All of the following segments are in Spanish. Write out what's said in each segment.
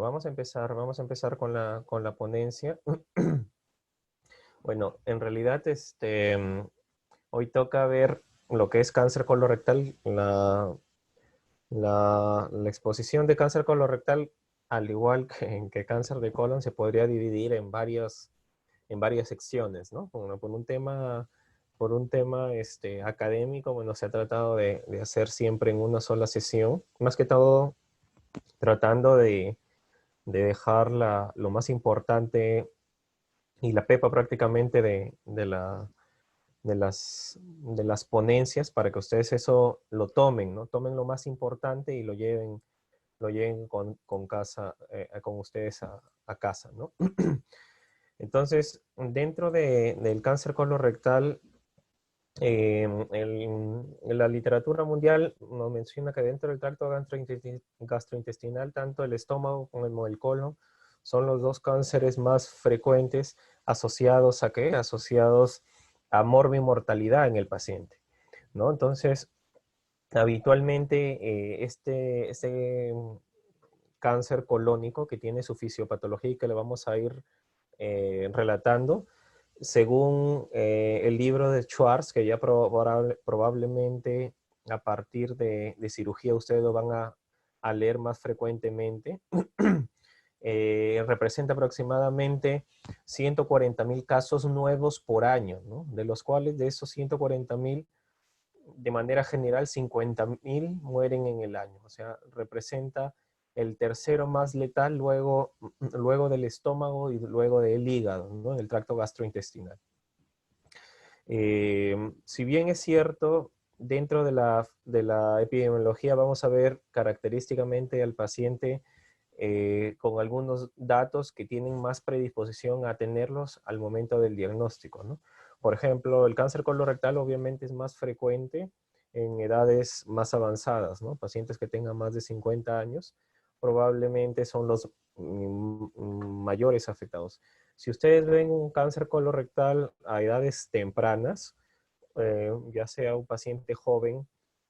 vamos a empezar con la ponencia. Bueno, en realidad, hoy toca ver lo que es cáncer colorectal, la exposición de cáncer colorectal, al igual que cáncer de colon, se podría dividir en varias secciones, ¿no? Por un tema académico, bueno, se ha tratado de hacer siempre en una sola sesión, más que todo tratando de dejar lo más importante y la pepa prácticamente de las ponencias para que ustedes eso lo tomen, ¿no? Tomen lo más importante y lo lleven con ustedes a casa, ¿no? Entonces, dentro del cáncer colorectal, en la literatura mundial nos menciona que dentro del tracto gastrointestinal, tanto el estómago como el colon son los dos cánceres más frecuentes asociados ¿a qué? Asociados a morbimortalidad en el paciente, ¿no? Entonces, habitualmente este cáncer colónico que tiene su fisiopatología y que le vamos a ir relatando, según el libro de Schwartz, que ya probablemente a partir de cirugía ustedes lo van a leer más frecuentemente, representa aproximadamente 140,000 casos nuevos por año, ¿no? De los cuales de esos 140,000, de manera general, 50,000 mueren en el año. O sea, representa el tercero más letal luego del estómago y luego del hígado, ¿no? En el tracto gastrointestinal. Si bien es cierto, dentro de la epidemiología vamos a ver característicamente al paciente con algunos datos que tienen más predisposición a tenerlos al momento del diagnóstico, ¿no? Por ejemplo, el cáncer colorectal obviamente es más frecuente en edades más avanzadas, ¿no? Pacientes que tengan más de 50 años probablemente son los mayores afectados. Si ustedes ven un cáncer colorectal a edades tempranas, ya sea un paciente joven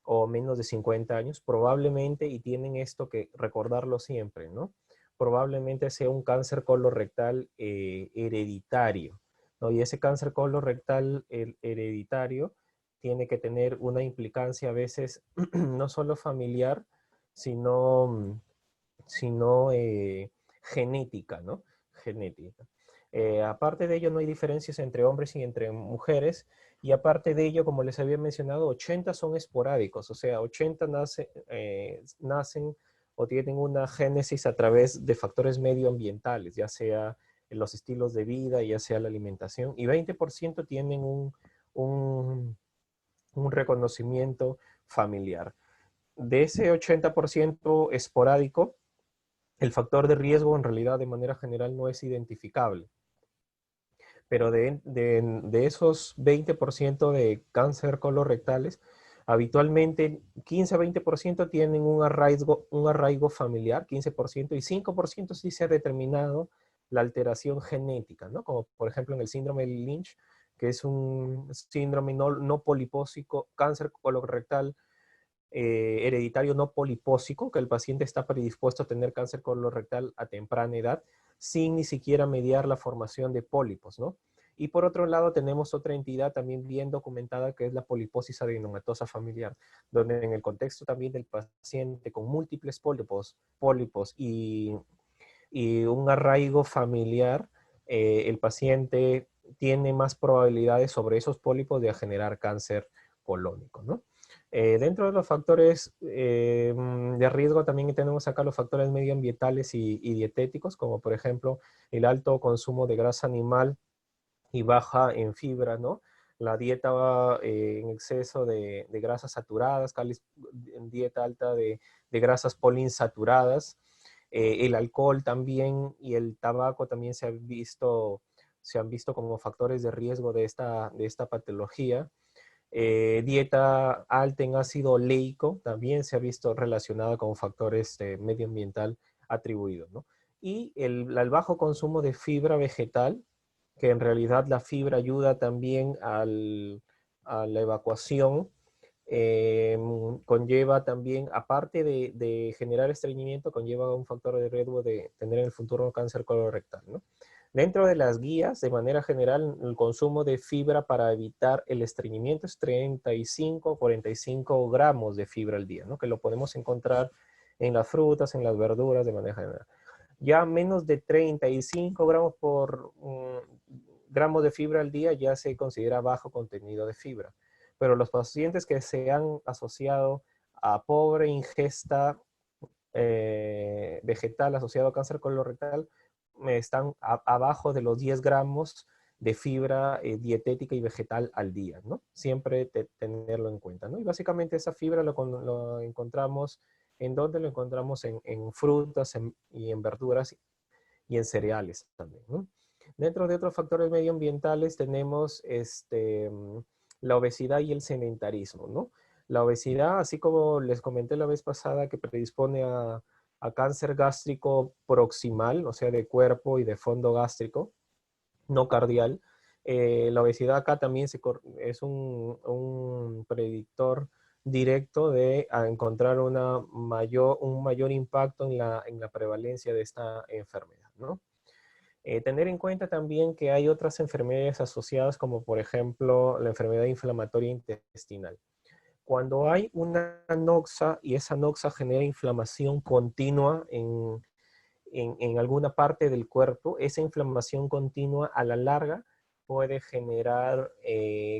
o menos de 50 años, probablemente, y tienen esto que recordarlo siempre, ¿no? Probablemente sea un cáncer colorectal hereditario, ¿no? Y ese cáncer colorectal hereditario tiene que tener una implicancia a veces no solo familiar, sino, sino genética, ¿no? Genética. Aparte de ello, no hay diferencias entre hombres y entre mujeres, y aparte de ello, como les había mencionado, 80 son esporádicos, o sea, 80 nacen o tienen una génesis a través de factores medioambientales, ya sea en los estilos de vida, ya sea la alimentación, y 20% tienen un, un reconocimiento familiar. De ese 80% esporádico, el factor de riesgo en realidad de manera general no es identificable. Pero de esos 20% de cáncer colorectales, habitualmente 15 a 20% tienen un arraigo familiar, 15%, y 5% sí se ha determinado la alteración genética, ¿no? Como por ejemplo en el síndrome de Lynch, que es un síndrome no polipósico, cáncer colorectal hereditario no polipósico, que el paciente está predispuesto a tener cáncer colorectal a temprana edad, sin ni siquiera mediar la formación de pólipos, ¿no? Y por otro lado tenemos otra entidad también bien documentada que es la poliposis adenomatosa familiar, donde en el contexto también del paciente con múltiples pólipos y un arraigo familiar, el paciente tiene más probabilidades sobre esos pólipos de generar cáncer colónico, ¿no? Dentro de los factores de riesgo también tenemos acá los factores medioambientales y dietéticos, como por ejemplo el alto consumo de grasa animal y baja en fibra, ¿no? La dieta en exceso de grasas saturadas, dieta alta de grasas poliinsaturadas, el alcohol también y el tabaco también se han visto como factores de riesgo de esta patología. Dieta alta en ácido oleico también se ha visto relacionada con factores medioambiental atribuidos, ¿no? Y el bajo consumo de fibra vegetal, que en realidad la fibra ayuda también a la evacuación conlleva también, aparte de generar estreñimiento, conlleva un factor de riesgo de tener en el futuro cáncer colorectal, ¿no? Dentro de las guías, de manera general, el consumo de fibra para evitar el estreñimiento es 35 o 45 gramos de fibra al día, ¿no? Que lo podemos encontrar en las frutas, en las verduras, de manera general. Ya menos de 35 gramos por gramos de fibra al día ya se considera bajo contenido de fibra. Pero los pacientes que se han asociado a pobre ingesta vegetal asociado a cáncer colorectal están abajo de los 10 gramos de fibra dietética y vegetal al día, ¿no? Siempre tenerlo en cuenta, ¿no? Y básicamente esa fibra lo encontramos, ¿en dónde lo encontramos? En frutas y en verduras y en cereales también, ¿no? Dentro de otros factores medioambientales tenemos la obesidad y el sedentarismo, ¿no? La obesidad, así como les comenté la vez pasada, que predispone a cáncer gástrico proximal, o sea, de cuerpo y de fondo gástrico, no cardial. La obesidad acá también es un predictor directo de encontrar un mayor impacto en la prevalencia de esta enfermedad, ¿no? Tener en cuenta también que hay otras enfermedades asociadas, como por ejemplo la enfermedad inflamatoria intestinal. Cuando hay una noxa y esa noxa genera inflamación continua en alguna parte del cuerpo, esa inflamación continua a la larga puede generar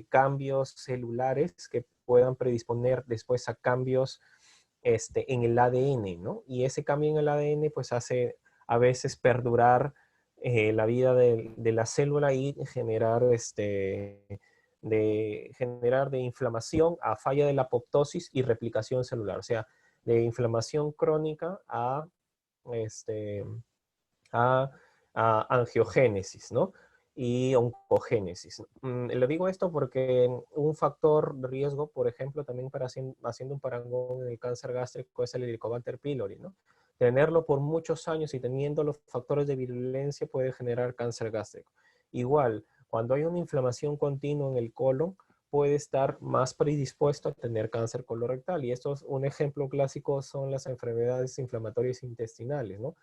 cambios celulares que puedan predisponer después a cambios en el ADN, ¿no? Y ese cambio en el ADN pues hace a veces perdurar la vida de la célula y generar de inflamación a falla de la apoptosis y replicación celular, o sea, de inflamación crónica este, a, a angiogénesis, ¿no? Y oncogénesis. Le digo esto porque un factor de riesgo, por ejemplo, también para haciendo un parangón en el cáncer gástrico es el Helicobacter pylori, ¿no? Tenerlo por muchos años y teniendo los factores de virulencia puede generar cáncer gástrico. Igual, cuando hay una inflamación continua en el colon, puede estar más predispuesto a tener cáncer colorectal. Y esto es un ejemplo clásico, son las enfermedades inflamatorias intestinales, ¿no?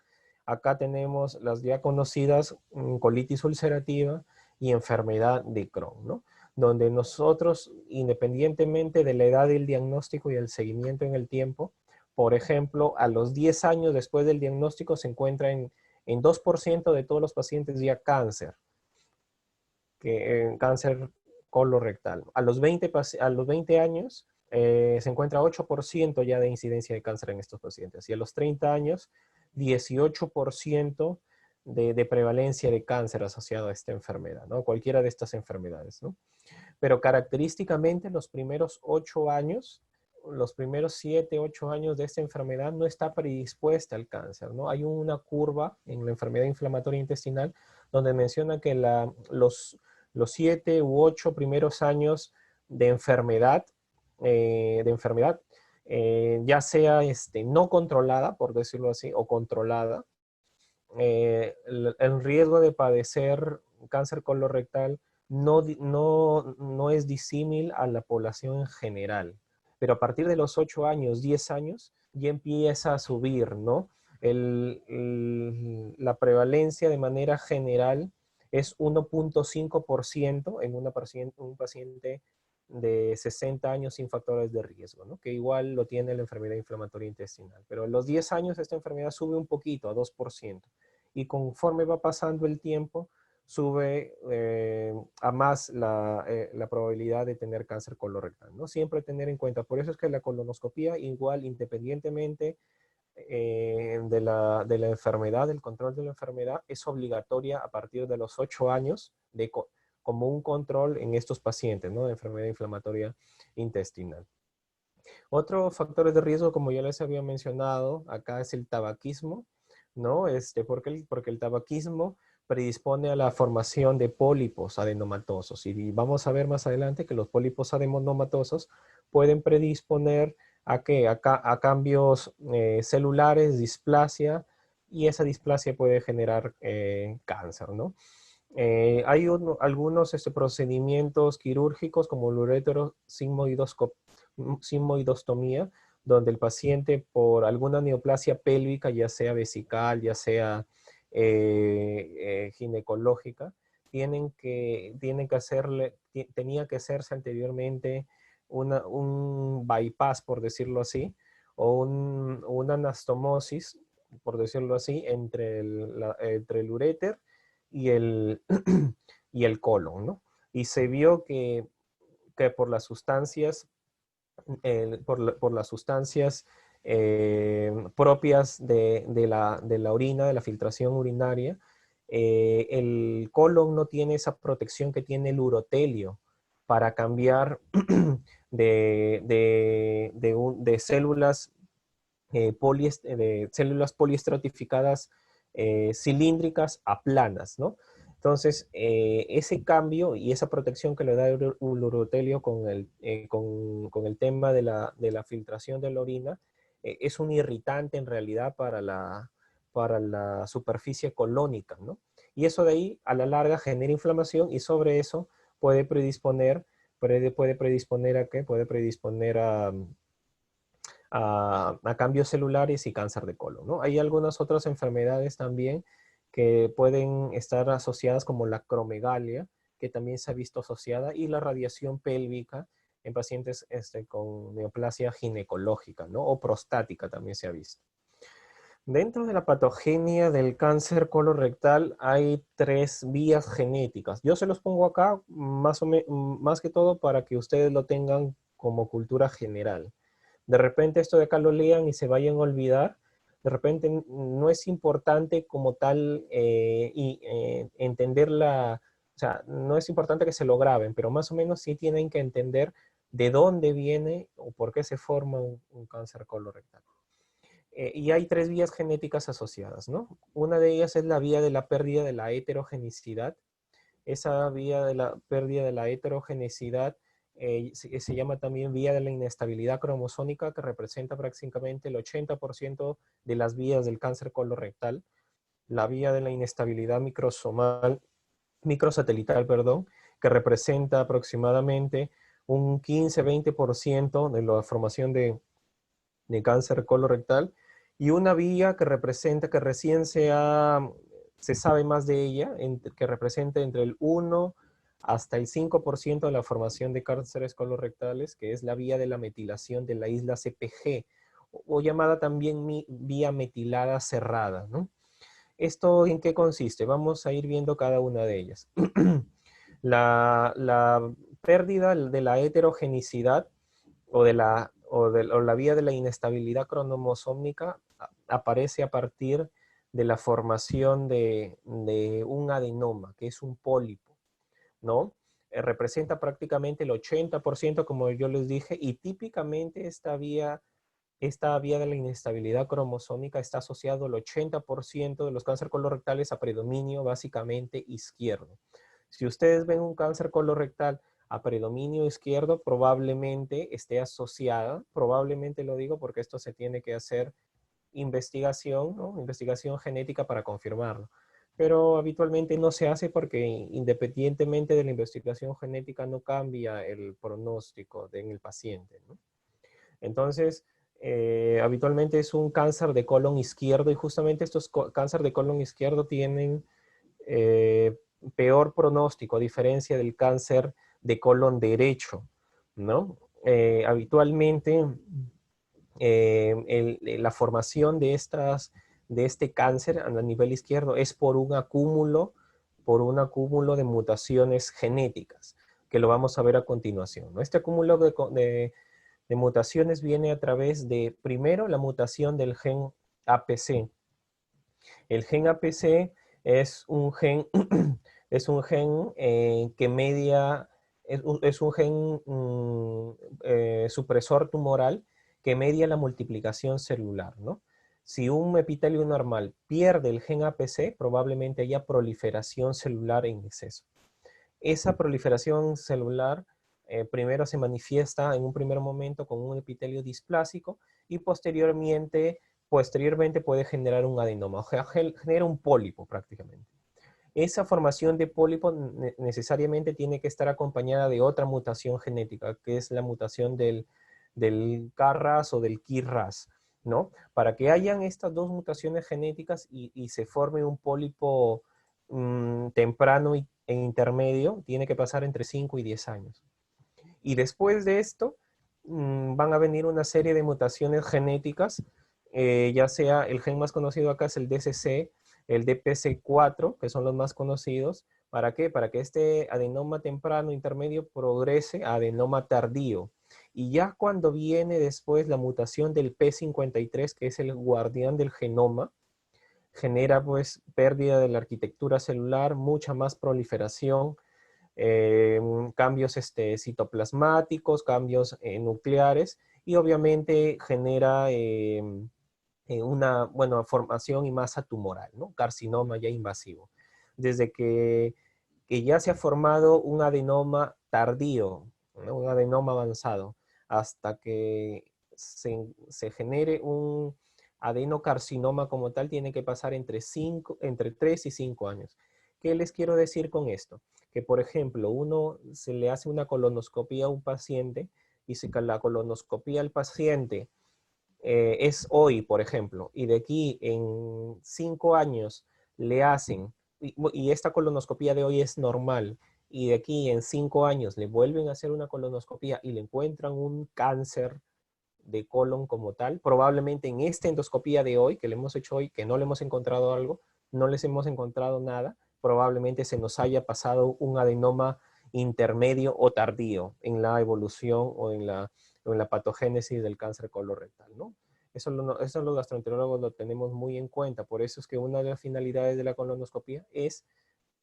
Acá tenemos las ya conocidas colitis ulcerativa y enfermedad de Crohn, ¿no? Donde nosotros, independientemente de la edad del diagnóstico y el seguimiento en el tiempo, por ejemplo, a los 10 años después del diagnóstico se encuentra en 2% de todos los pacientes ya cáncer, cáncer colorectal. A los 20 años se encuentra 8% ya de incidencia de cáncer en estos pacientes. Y a los 30 años, 18% de prevalencia de cáncer asociado a esta enfermedad, ¿no? Cualquiera de estas enfermedades, ¿no? Pero característicamente los primeros 8 años, los primeros 7, 8 años de esta enfermedad no está predispuesta al cáncer, ¿no? Hay una curva en la enfermedad inflamatoria intestinal donde menciona que los 7 u 8 primeros años de enfermedad, ya sea no controlada, por decirlo así, o controlada, el riesgo de padecer cáncer colorectal no es disímil a la población en general. Pero a partir de los 8 años, 10 años, ya empieza a subir, ¿no? La prevalencia de manera general es 1.5% en un paciente de 60 años sin factores de riesgo, ¿no? Que igual lo tiene la enfermedad inflamatoria intestinal. Pero a los 10 años esta enfermedad sube un poquito, a 2%. Y conforme va pasando el tiempo, sube a más la probabilidad de tener cáncer colorectal, ¿no? Siempre tener en cuenta. Por eso es que la colonoscopía, igual, independientemente de la enfermedad, del control de la enfermedad, es obligatoria a partir de los 8 años como un control en estos pacientes, ¿no? De enfermedad inflamatoria intestinal. Otros factores de riesgo, como ya les había mencionado, acá es el tabaquismo, ¿no? Porque el tabaquismo predispone a la formación de pólipos adenomatosos. Y vamos a ver más adelante que los pólipos adenomatosos pueden predisponer a, a cambios celulares, displasia, y esa displasia puede generar cáncer, ¿no? Hay algunos procedimientos quirúrgicos como el ureterosigmoidoscopía sigmoidostomía, donde el paciente por alguna neoplasia pélvica, ya sea vesical, ya sea ginecológica, tenía que hacerse anteriormente un bypass, por decirlo así, o una anastomosis, por decirlo así, entre el uréter y y el colon, ¿no? Y se vio que por las sustancias, por las sustancias propias de la orina, de la filtración urinaria, el colon no tiene esa protección que tiene el urotelio para cambiar de células, de células poliestratificadas cilíndricas a planas, ¿no? Entonces, ese cambio y esa protección que le da el urotelio con el tema de la filtración de la orina es un irritante en realidad para la superficie colónica, ¿no? Y eso de ahí, a la larga, genera inflamación y sobre eso puede predisponer a qué? Puede predisponer a cambios celulares y cáncer de colon, ¿no? Hay algunas otras enfermedades también que pueden estar asociadas como la acromegalia, que también se ha visto asociada, y la radiación pélvica en pacientes con neoplasia ginecológica, ¿no? O prostática también se ha visto. Dentro de la patogenia del cáncer colorectal hay tres vías genéticas. Yo se los pongo acá más que todo para que ustedes lo tengan como cultura general. De repente esto de acá lo lean y se vayan a olvidar. De repente no es importante como tal entender o sea, no es importante que se lo graben, pero más o menos sí tienen que entender de dónde viene o por qué se forma un cáncer colorectal. Y hay tres vías genéticas asociadas, ¿no? Una de ellas es la vía de la pérdida de la heterogenicidad. Esa vía de la pérdida de la heterogenicidad se llama también vía de la inestabilidad cromosómica, que representa prácticamente el 80% de las vías del cáncer colorectal. La vía de la inestabilidad microsatelital, perdón, que representa aproximadamente un 15-20% de la formación de cáncer colorectal, y una vía que representa, que recién se sabe más de ella, que representa entre el 1 hasta el 5% de la formación de cánceres colorectales, que es la vía de la metilación de la isla CPG, o llamada también vía metilada cerrada, ¿no? ¿Esto en qué consiste? Vamos a ir viendo cada una de ellas. La pérdida de la heterogenicidad o la vía de la inestabilidad cromosómica aparece a partir de la formación de un adenoma, que es un pólipo, ¿no? Representa prácticamente el 80%, como yo les dije, y típicamente esta vía de la inestabilidad cromosómica está asociado al 80% de los cánceres colorectales a predominio básicamente izquierdo. Si ustedes ven un cáncer colorectal a predominio izquierdo, probablemente esté asociada, probablemente lo digo porque esto se tiene que hacer investigación, ¿no? Investigación genética para confirmarlo. Pero habitualmente no se hace porque independientemente de la investigación genética no cambia el pronóstico en el paciente, ¿no? Entonces, habitualmente es un cáncer de colon izquierdo, y justamente estos cáncer de colon izquierdo tienen eh, peor pronóstico a diferencia del cáncer de colon derecho, ¿no? Habitualmente la formación de este cáncer a nivel izquierdo es por por un acúmulo de mutaciones genéticas, que lo vamos a ver a continuación, ¿no? Este acúmulo de mutaciones viene a través de, primero, la mutación del gen APC. El gen APC es un gen, es un gen que media, es un gen supresor tumoral que media la multiplicación celular, ¿no? Si un epitelio normal pierde el gen APC, probablemente haya proliferación celular en exceso. Esa proliferación celular primero se manifiesta en un primer momento con un epitelio displásico y posteriormente puede generar un adenoma, o sea, genera un pólipo prácticamente. Esa formación de pólipo necesariamente tiene que estar acompañada de otra mutación genética, que es la mutación del KRAS o del KRAS, ¿no? Para que hayan estas dos mutaciones genéticas y se forme un pólipo temprano e intermedio, tiene que pasar entre 5 y 10 años. Y después de esto, van a venir una serie de mutaciones genéticas, ya sea el gen más conocido acá es el DCC, el DPC4, que son los más conocidos. ¿Para qué? Para que este adenoma temprano intermedio progrese a adenoma tardío. Y ya cuando viene después la mutación del P53, que es el guardián del genoma, genera pues pérdida de la arquitectura celular, mucha más proliferación, cambios citoplasmáticos, cambios nucleares y obviamente genera una formación y masa tumoral, ¿no? Carcinoma ya invasivo. Desde que ya se ha formado un adenoma tardío, ¿no? Un adenoma avanzado, hasta que se genere un adenocarcinoma como tal, tiene que pasar entre 3 y 5 años. ¿Qué les quiero decir con esto? Que, por ejemplo, uno se le hace una colonoscopía a un paciente y si la colonoscopía al paciente es hoy, por ejemplo, y de aquí en 5 años le hacen, y esta colonoscopía de hoy es normal, y de aquí en 5 años le vuelven a hacer una colonoscopía y le encuentran un cáncer de colon como tal, probablemente en esta endoscopía de hoy, que le hemos hecho hoy, que no le hemos encontrado algo, no les hemos encontrado nada, probablemente se nos haya pasado un adenoma intermedio o tardío en la evolución o en la patogénesis del cáncer colorectal, ¿no? Eso los gastroenterólogos lo tenemos muy en cuenta, por eso es que una de las finalidades de la colonoscopía es,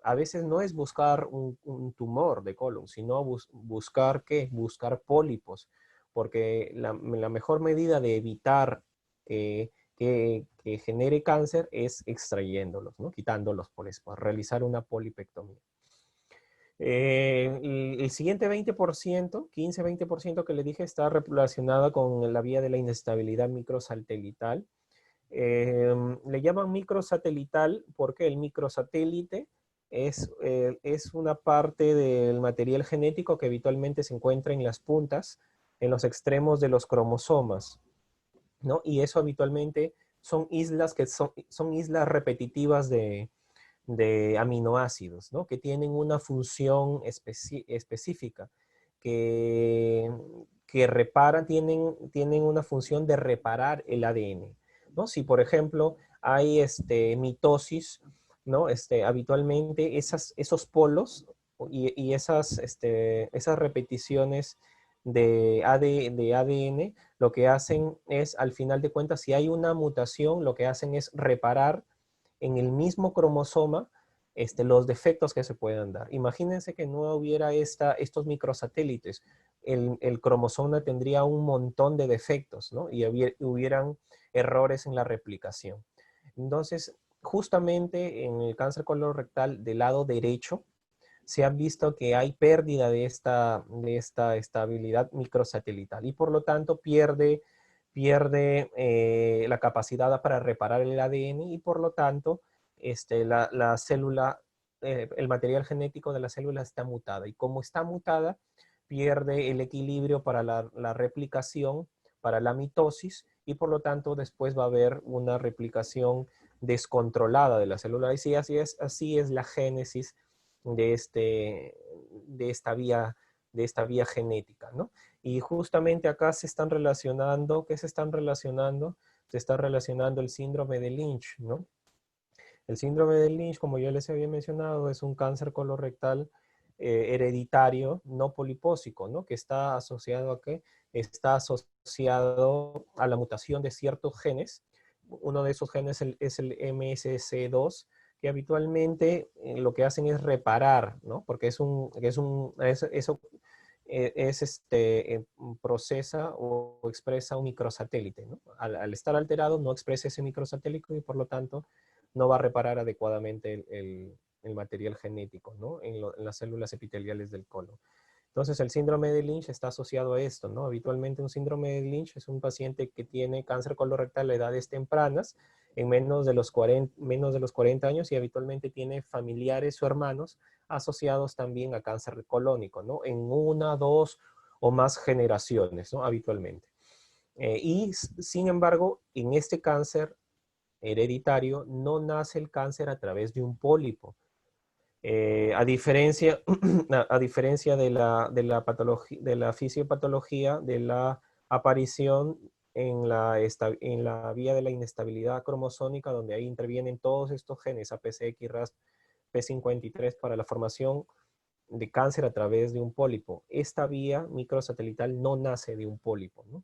a veces no es buscar un tumor de colon, sino buscar ¿qué? Buscar pólipos, porque la mejor medida de evitar que genere cáncer es extrayéndolos, ¿no? Quitándolos por eso, realizar una polipectomía. El siguiente 20%, 15-20% que le dije está relacionada con la vía de la inestabilidad microsatelital. Le llaman microsatelital porque el microsatélite es una parte del material genético que habitualmente se encuentra en las puntas, en los extremos de los cromosomas, ¿no? Y eso habitualmente son islas que son islas repetitivas de aminoácidos, ¿no? Que tienen una función específica, que, que tienen una función de reparar el ADN, ¿no? Si, por ejemplo, hay mitosis, ¿no? Habitualmente esos polos y esas repeticiones de ADN, lo que hacen es, al final de cuentas, si hay una mutación, lo que hacen es reparar en el mismo cromosoma los defectos que se puedan dar. Imagínense que no hubiera estos microsatélites. El cromosoma tendría un montón de defectos, ¿no? Y hubieran errores en la replicación. Entonces, justamente en el cáncer colorectal del lado derecho, se ha visto que hay pérdida de esta estabilidad microsatelital y por lo tanto pierde la capacidad para reparar el ADN y por lo tanto la célula, el material genético de la célula está mutada y como está mutada pierde el equilibrio para la replicación, para la mitosis y por lo tanto después va a haber una replicación descontrolada de la célula. Y así es la génesis de, de, esta de esta vía genética, ¿no? Y justamente acá se están relacionando, ¿qué se están relacionando? Se está relacionando el síndrome de Lynch, ¿no? El síndrome de Lynch, como yo les había mencionado, es un cáncer colorectal hereditario no polipósico, ¿no? Que está asociado a qué? Está asociado a la mutación de ciertos genes. Uno de esos genes es el MSC2, que habitualmente lo que hacen es reparar, ¿no? Porque eso procesa o expresa un microsatélite, ¿no? Al estar alterado no expresa ese microsatélite y por lo tanto no va a reparar adecuadamente el material genético, ¿no? En las células epiteliales del colon. Entonces, el síndrome de Lynch está asociado a esto, ¿no? Habitualmente un síndrome de Lynch es un paciente que tiene cáncer colorectal a edades tempranas, en menos de los 40 años y habitualmente tiene familiares o hermanos asociados también a cáncer colónico, ¿no? En una, dos o más generaciones, ¿no? Habitualmente. Sin embargo, en este cáncer hereditario no nace el cáncer a través de un pólipo. A diferencia, a diferencia de la patología, de la fisiopatología, de la aparición en la vía de la inestabilidad cromosómica, donde ahí intervienen todos estos genes, APCX, RAS, P53, para la formación de cáncer a través de un pólipo. Esta vía microsatelital no nace de un pólipo, ¿no?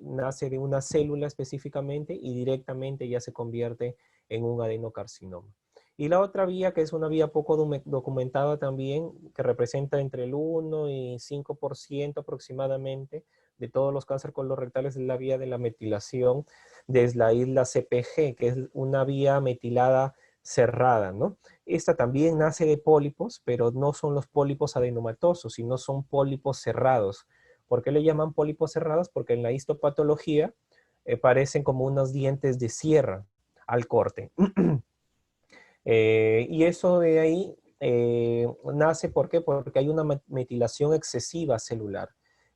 Nace de una célula específicamente y directamente ya se convierte en un adenocarcinoma. Y la otra vía, que es una vía poco documentada también, que representa entre el 1 y 5% aproximadamente de todos los cánceres colorectales, es la vía de la metilación desde la isla CPG, que es una vía metilada cerrada, ¿no? Esta también nace de pólipos, pero no son los pólipos adenomatosos, sino son pólipos cerrados. ¿Por qué le llaman pólipos cerrados? Porque en la histopatología parecen como unos dientes de sierra al corte. Y eso de ahí nace, ¿por qué? Porque hay una metilación excesiva celular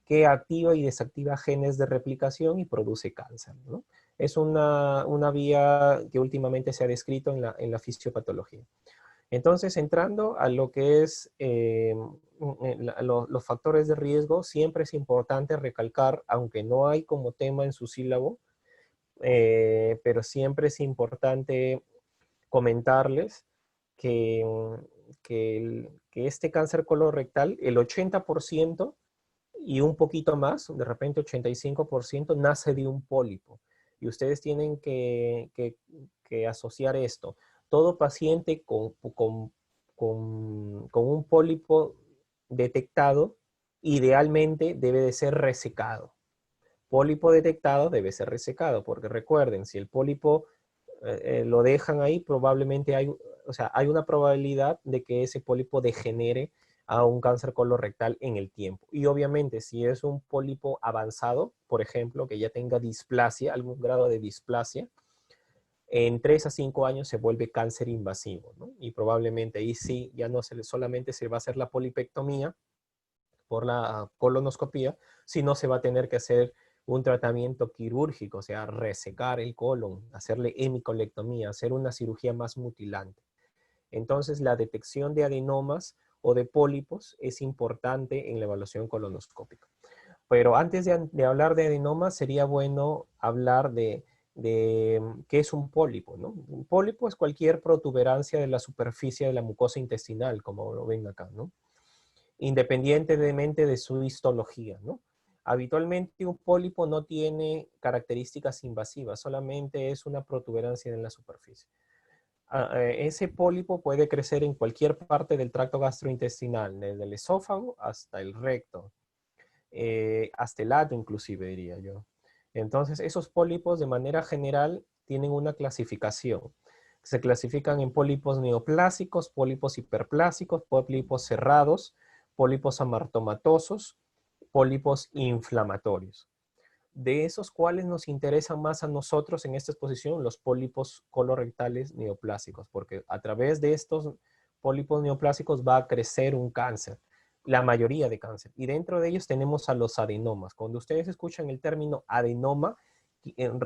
que activa y desactiva genes de replicación y produce cáncer, ¿no? Es una vía que últimamente se ha descrito en la fisiopatología. Entonces, entrando a lo que es los factores de riesgo, siempre es importante recalcar, aunque no hay como tema en su sílabo, pero siempre es importante comentarles que, que este cáncer colorectal, el 80% y un poquito más, de repente 85%, nace de un pólipo. Y ustedes tienen que asociar esto. Todo paciente con un pólipo detectado, idealmente debe de ser resecado. Pólipo detectado debe ser resecado, porque recuerden, si el pólipo lo dejan ahí, probablemente hay una probabilidad de que ese pólipo degenere a un cáncer colorectal en el tiempo. Y obviamente, si es un pólipo avanzado, por ejemplo, que ya tenga displasia, algún grado de displasia, en 3 a 5 años se vuelve cáncer invasivo, ¿no? Y probablemente ahí sí, ya no solamente se va a hacer la polipectomía por la colonoscopía, sino se va a tener que hacer un tratamiento quirúrgico, o sea, resecar el colon, hacerle hemicolectomía, hacer una cirugía más mutilante. Entonces, la detección de adenomas o de pólipos es importante en la evaluación colonoscópica. Pero antes de hablar de adenomas, sería bueno hablar de qué es un pólipo, ¿no? Un pólipo es cualquier protuberancia de la superficie de la mucosa intestinal, como lo ven acá, ¿no? Independientemente de su histología, ¿no? Habitualmente un pólipo no tiene características invasivas, solamente es una protuberancia en la superficie. Ese pólipo puede crecer en cualquier parte del tracto gastrointestinal, desde el esófago hasta el recto, hasta el ano inclusive, diría yo. Entonces, esos pólipos de manera general tienen una clasificación. Se clasifican en pólipos neoplásicos, pólipos hiperplásicos, pólipos cerrados, pólipos amartomatosos, pólipos inflamatorios. De esos cuales nos interesan más a nosotros en esta exposición, los pólipos colorectales neoplásicos, porque a través de estos pólipos neoplásicos va a crecer un cáncer, la mayoría de cáncer. Y dentro de ellos tenemos a los adenomas. Cuando ustedes escuchan el término adenoma,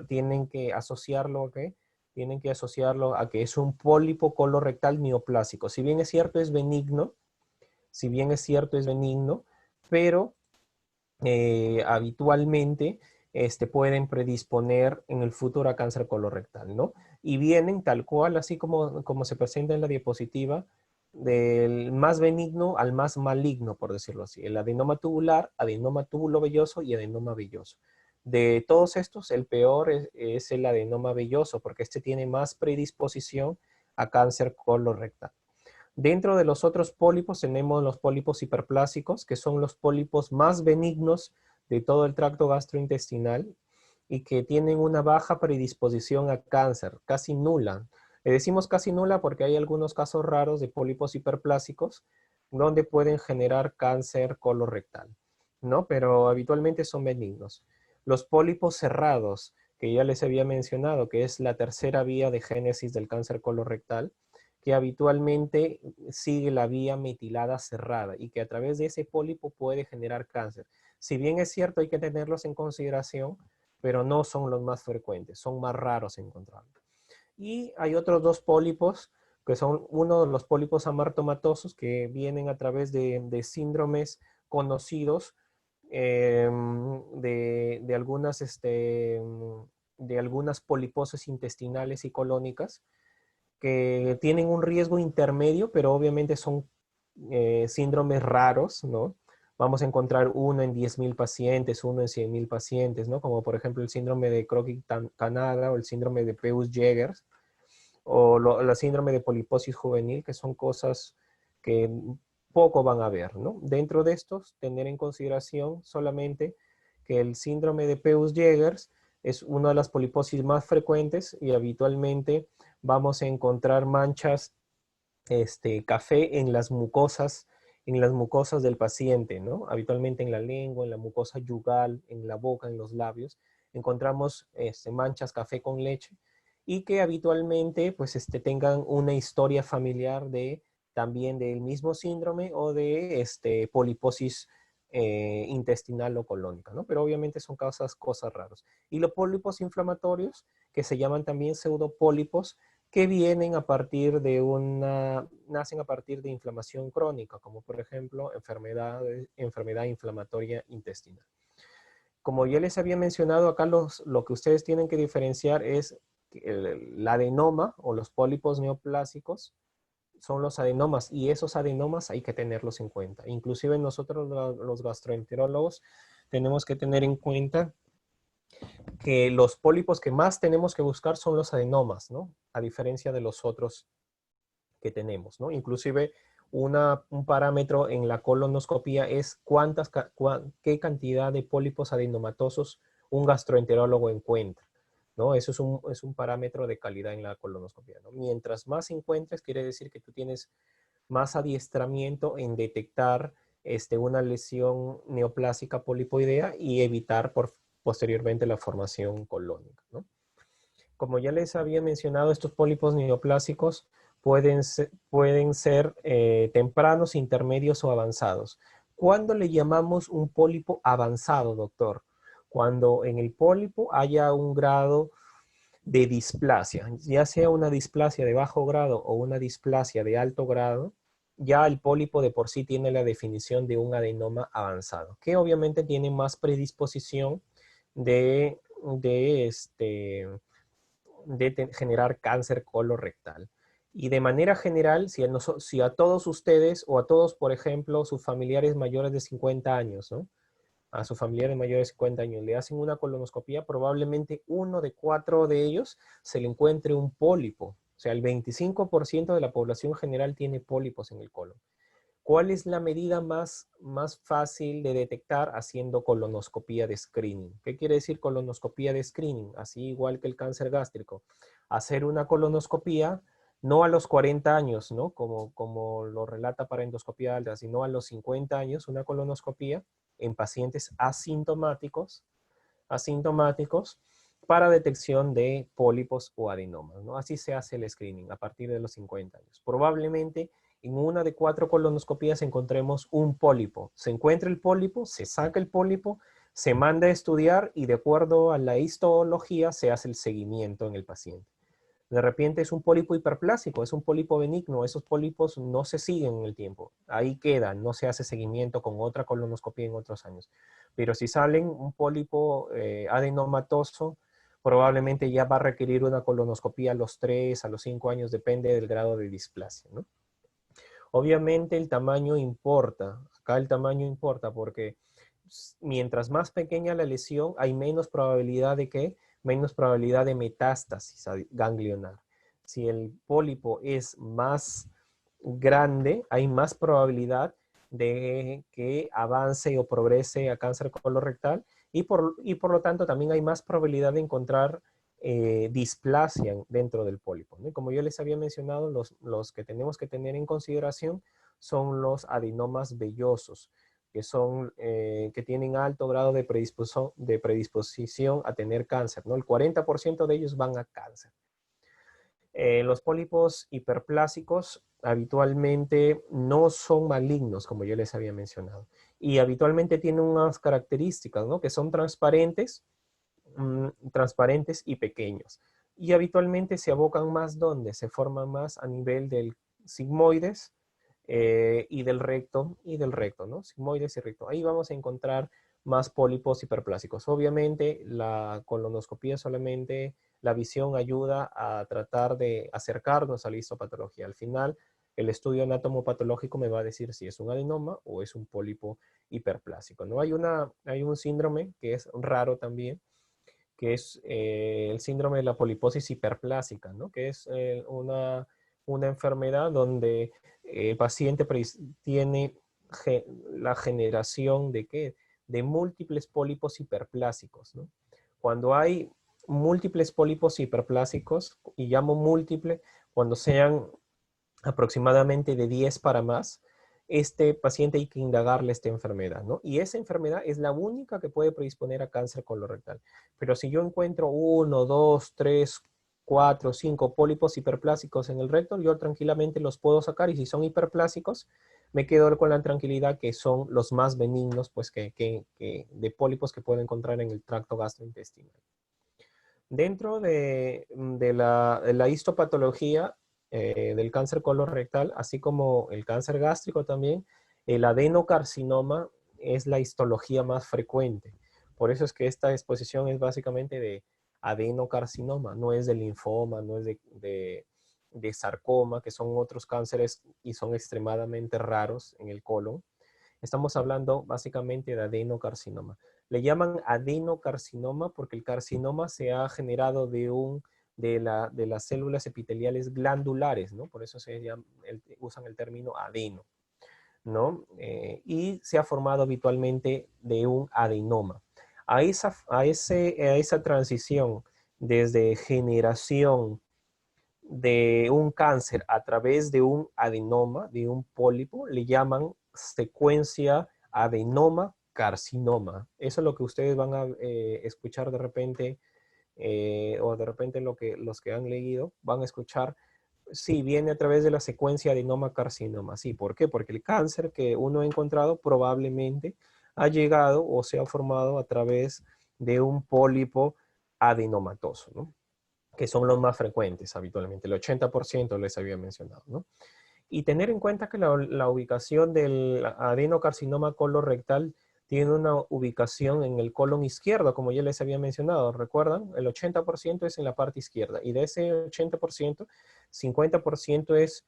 tienen que asociarlo, ¿qué? Tienen que asociarlo a que es un pólipo colorectal neoplásico. Si bien es cierto, es benigno, si bien es cierto, es benigno, pero habitualmente pueden predisponer en el futuro a cáncer colorectal, ¿no? Y vienen tal cual, así como se presenta en la diapositiva, del más benigno al más maligno, por decirlo así. El adenoma tubular, adenoma tubulovelloso y adenoma velloso. De todos estos, el peor es el adenoma velloso, porque este tiene más predisposición a cáncer colorectal. Dentro de los otros pólipos tenemos los pólipos hiperplásicos, que son los pólipos más benignos de todo el tracto gastrointestinal y que tienen una baja predisposición a cáncer, casi nula. Le decimos casi nula porque hay algunos casos raros de pólipos hiperplásicos donde pueden generar cáncer colorectal, ¿no? Pero habitualmente son benignos. Los pólipos cerrados, que ya les había mencionado, que es la tercera vía de génesis del cáncer colorectal, que habitualmente sigue la vía metilada cerrada y que a través de ese pólipo puede generar cáncer. Si bien es cierto, hay que tenerlos en consideración, pero no son los más frecuentes, son más raros encontrarlos. Y hay otros dos pólipos, que son uno de los pólipos amartomatosos, que vienen a través de síndromes conocidos, de algunas, de algunas poliposis intestinales y colónicas, que tienen un riesgo intermedio, pero obviamente son síndromes raros, ¿no? Vamos a encontrar uno en 10.000 pacientes, uno en 100.000 pacientes, ¿no? Como por ejemplo el síndrome de Crochy-Canagra o el síndrome de Peutz-Jeghers, o la síndrome de poliposis juvenil, que son cosas que poco van a ver, ¿no? Dentro de estos, tener en consideración solamente que el síndrome de Peutz-Jeghers es una de las poliposis más frecuentes y habitualmente vamos a encontrar manchas café en las mucosas del paciente, ¿no? Habitualmente en la lengua, en la mucosa yugal, en la boca, en los labios, encontramos manchas café con leche y que habitualmente pues tengan una historia familiar de también del mismo síndrome o de poliposis intestinal o colónica, ¿no? Pero obviamente son cosas raras. Y los pólipos inflamatorios, que se llaman también pseudopólipos, que vienen a partir de nacen a partir de inflamación crónica, como por ejemplo enfermedad inflamatoria intestinal. Como ya les había mencionado, acá lo que ustedes tienen que diferenciar es el adenoma o los pólipos neoplásicos son los adenomas, y esos adenomas hay que tenerlos en cuenta. Inclusive nosotros los gastroenterólogos tenemos que tener en cuenta que los pólipos que más tenemos que buscar son los adenomas, ¿no? A diferencia de los otros que tenemos, ¿no? Inclusive un parámetro en la colonoscopía es qué cantidad de pólipos adenomatosos un gastroenterólogo encuentra, ¿no? Eso es un parámetro de calidad en la colonoscopía, ¿no? Mientras más encuentres, quiere decir que tú tienes más adiestramiento en detectar una lesión neoplásica polipoidea y evitar posteriormente la formación colónica, ¿no? Como ya les había mencionado, estos pólipos neoplásicos pueden ser tempranos, intermedios o avanzados. ¿Cuándo le llamamos un pólipo avanzado, doctor? Cuando en el pólipo haya un grado de displasia, ya sea una displasia de bajo grado o una displasia de alto grado, ya el pólipo de por sí tiene la definición de un adenoma avanzado, que obviamente tiene más predisposición de, de, generar cáncer colorectal. Y de manera general, si a todos ustedes o a todos, por ejemplo, sus familiares mayores de 50 años, ¿no? A sus familiares mayores de 50 años le hacen una colonoscopia, probablemente uno de 4 de ellos se le encuentre un pólipo. O sea, el 25% de la población general tiene pólipos en el colon. ¿Cuál es la medida más fácil de detectar haciendo colonoscopía de screening? ¿Qué quiere decir colonoscopía de screening? Así igual que el cáncer gástrico. Hacer una colonoscopía no a los 40 años, ¿no? Como lo relata para endoscopía alta, sino a los 50 años, una colonoscopía en pacientes asintomáticos para detección de pólipos o adenomas, ¿no? Así se hace el screening a partir de los 50 años. Probablemente en una de 4 colonoscopías encontremos un pólipo. Se encuentra el pólipo, se saca el pólipo, se manda a estudiar y de acuerdo a la histología se hace el seguimiento en el paciente. De repente es un pólipo hiperplásico, es un pólipo benigno, esos pólipos no se siguen en el tiempo, ahí quedan, no se hace seguimiento con otra colonoscopia en otros años. Pero si salen un pólipo adenomatoso, probablemente ya va a requerir una colonoscopia a los 3, a los 5 años, depende del grado de displasia, ¿no? Obviamente el tamaño importa, acá el tamaño importa porque mientras más pequeña la lesión, hay menos probabilidad de que menos probabilidad de metástasis ganglionar. Si el pólipo es más grande, hay más probabilidad de que avance o progrese a cáncer colorectal y por lo tanto también hay más probabilidad de encontrar displasia dentro del pólipo, ¿no? Como yo les había mencionado, los que tenemos que tener en consideración son los adenomas vellosos, que tienen alto grado de predisposición a tener cáncer, ¿no? El 40% de ellos van a cáncer. Los pólipos hiperplásicos habitualmente no son malignos, como yo les había mencionado. Y habitualmente tienen unas características, ¿no? Que son transparentes, transparentes y pequeños. Y habitualmente se abocan más donde se forman más a nivel del sigmoides y del recto, ¿no? Sigmoides y recto. Ahí vamos a encontrar más pólipos hiperplásicos. Obviamente la colonoscopía solamente, la visión ayuda a tratar de acercarnos a la histopatología. Al final, el estudio anatomopatológico me va a decir si es un adenoma o es un pólipo hiperplásico, ¿no? Hay un síndrome que es raro también, que es el síndrome de la poliposis hiperplásica, ¿no? Que es una enfermedad donde el paciente tiene la generación de ¿qué? De múltiples pólipos hiperplásicos, ¿no? Cuando hay múltiples pólipos hiperplásicos, y llamo múltiple cuando sean aproximadamente de 10 para más, este paciente hay que indagarle esta enfermedad, ¿no? Y esa enfermedad es la única que puede predisponer a cáncer colorectal. Pero si yo encuentro 1, 2, 3, 4, 5 pólipos hiperplásicos en el recto, yo tranquilamente los puedo sacar y si son hiperplásicos, me quedo con la tranquilidad que son los más benignos, pues de pólipos que puedo encontrar en el tracto gastrointestinal. Dentro de la histopatología del cáncer colorectal, así como el cáncer gástrico también, el adenocarcinoma es la histología más frecuente. Por eso es que esta exposición es básicamente de adenocarcinoma, no es de linfoma, no es de sarcoma, que son otros cánceres y son extremadamente raros en el colon. Estamos hablando básicamente de adenocarcinoma. Le llaman adenocarcinoma porque el carcinoma se ha generado de las células epiteliales glandulares, ¿no? Por eso usan el término adeno, ¿no? Y se ha formado habitualmente de un adenoma. A esa transición desde generación de un cáncer a través de un adenoma, de un pólipo, le llaman secuencia adenoma-carcinoma. Eso es lo que ustedes van a escuchar de repente, o de repente los que han leído van a escuchar, sí, viene a través de la secuencia adenoma-carcinoma. Sí, ¿por qué? Porque el cáncer que uno ha encontrado probablemente ha llegado o se ha formado a través de un pólipo adenomatoso, ¿no? Que son los más frecuentes habitualmente, el 80% les había mencionado, ¿no? Y tener en cuenta que la ubicación del adenocarcinoma colorectal tiene una ubicación en el colon izquierdo, como ya les había mencionado, ¿recuerdan? El 80% es en la parte izquierda, y de ese 80%, 50% es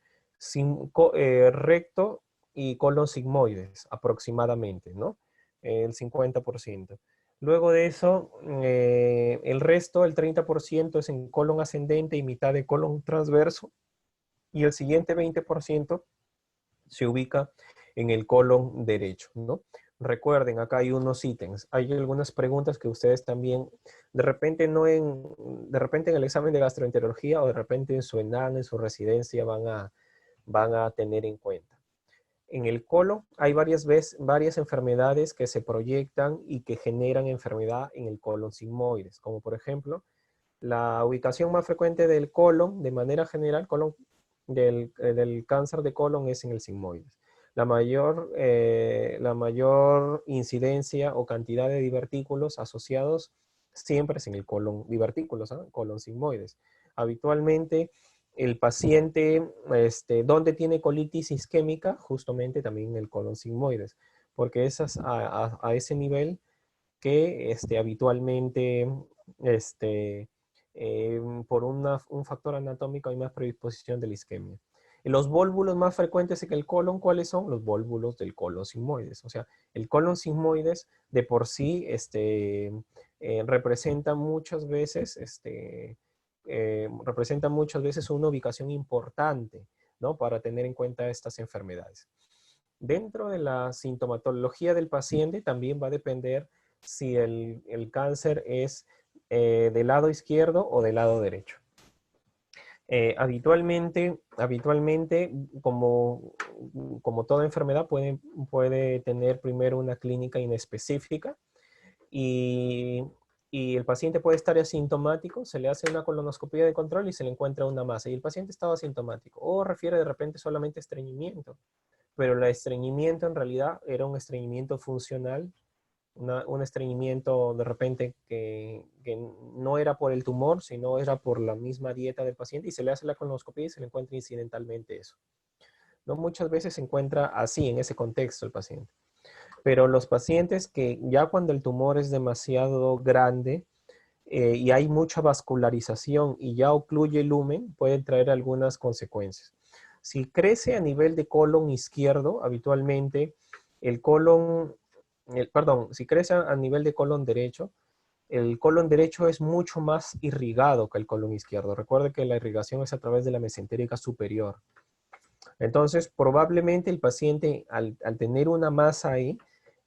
recto y colon sigmoides, aproximadamente, ¿no? El 50%. Luego de eso, el resto, el 30%, es en colon ascendente y mitad de colon transverso. Y el siguiente 20% se ubica en el colon derecho, ¿no? Recuerden, acá hay unos ítems. Hay algunas preguntas que ustedes también, de repente de repente en el examen de gastroenterología o de repente en su ENAN, en su residencia, van a tener en cuenta. En el colon hay varias enfermedades que se proyectan y que generan enfermedad en el colon sigmoides, como por ejemplo, la ubicación más frecuente del colon, de manera general, del cáncer de colon es en el sigmoides. La mayor incidencia o cantidad de divertículos asociados siempre es en el colon, divertículos, ¿eh? Colon sigmoides. Habitualmente, el paciente, donde tiene colitis isquémica, justamente también en el colon sigmoides, porque es a ese nivel que habitualmente, por un factor anatómico hay más predisposición de la isquemia. Y los volvulos más frecuentes en el colon, ¿cuáles son? Los volvulos del colon sigmoides. O sea, el colon sigmoides de por sí representa muchas veces, una ubicación importante, ¿no? Para tener en cuenta estas enfermedades. Dentro de la sintomatología del paciente también va a depender si el cáncer es del lado izquierdo o del lado derecho. Habitualmente, como toda enfermedad, puede tener primero una clínica inespecífica y y el paciente puede estar asintomático, se le hace una colonoscopia de control y se le encuentra una masa y el paciente estaba asintomático o refiere de repente solamente estreñimiento, pero el estreñimiento en realidad era un estreñimiento funcional, un estreñimiento de repente que no era por el tumor, sino era por la misma dieta del paciente y se le hace la colonoscopia y se le encuentra incidentalmente eso. ¿No? Muchas veces se encuentra así en ese contexto el paciente. Pero los pacientes que ya cuando el tumor es demasiado grande y hay mucha vascularización y ya ocluye el lumen, pueden traer algunas consecuencias. Si crece a nivel de colon izquierdo, habitualmente el colon, perdón, si crece a nivel de colon derecho, el colon derecho es mucho más irrigado que el colon izquierdo. Recuerde que la irrigación es a través de la mesentérica superior. Entonces, probablemente el paciente, al tener una masa ahí,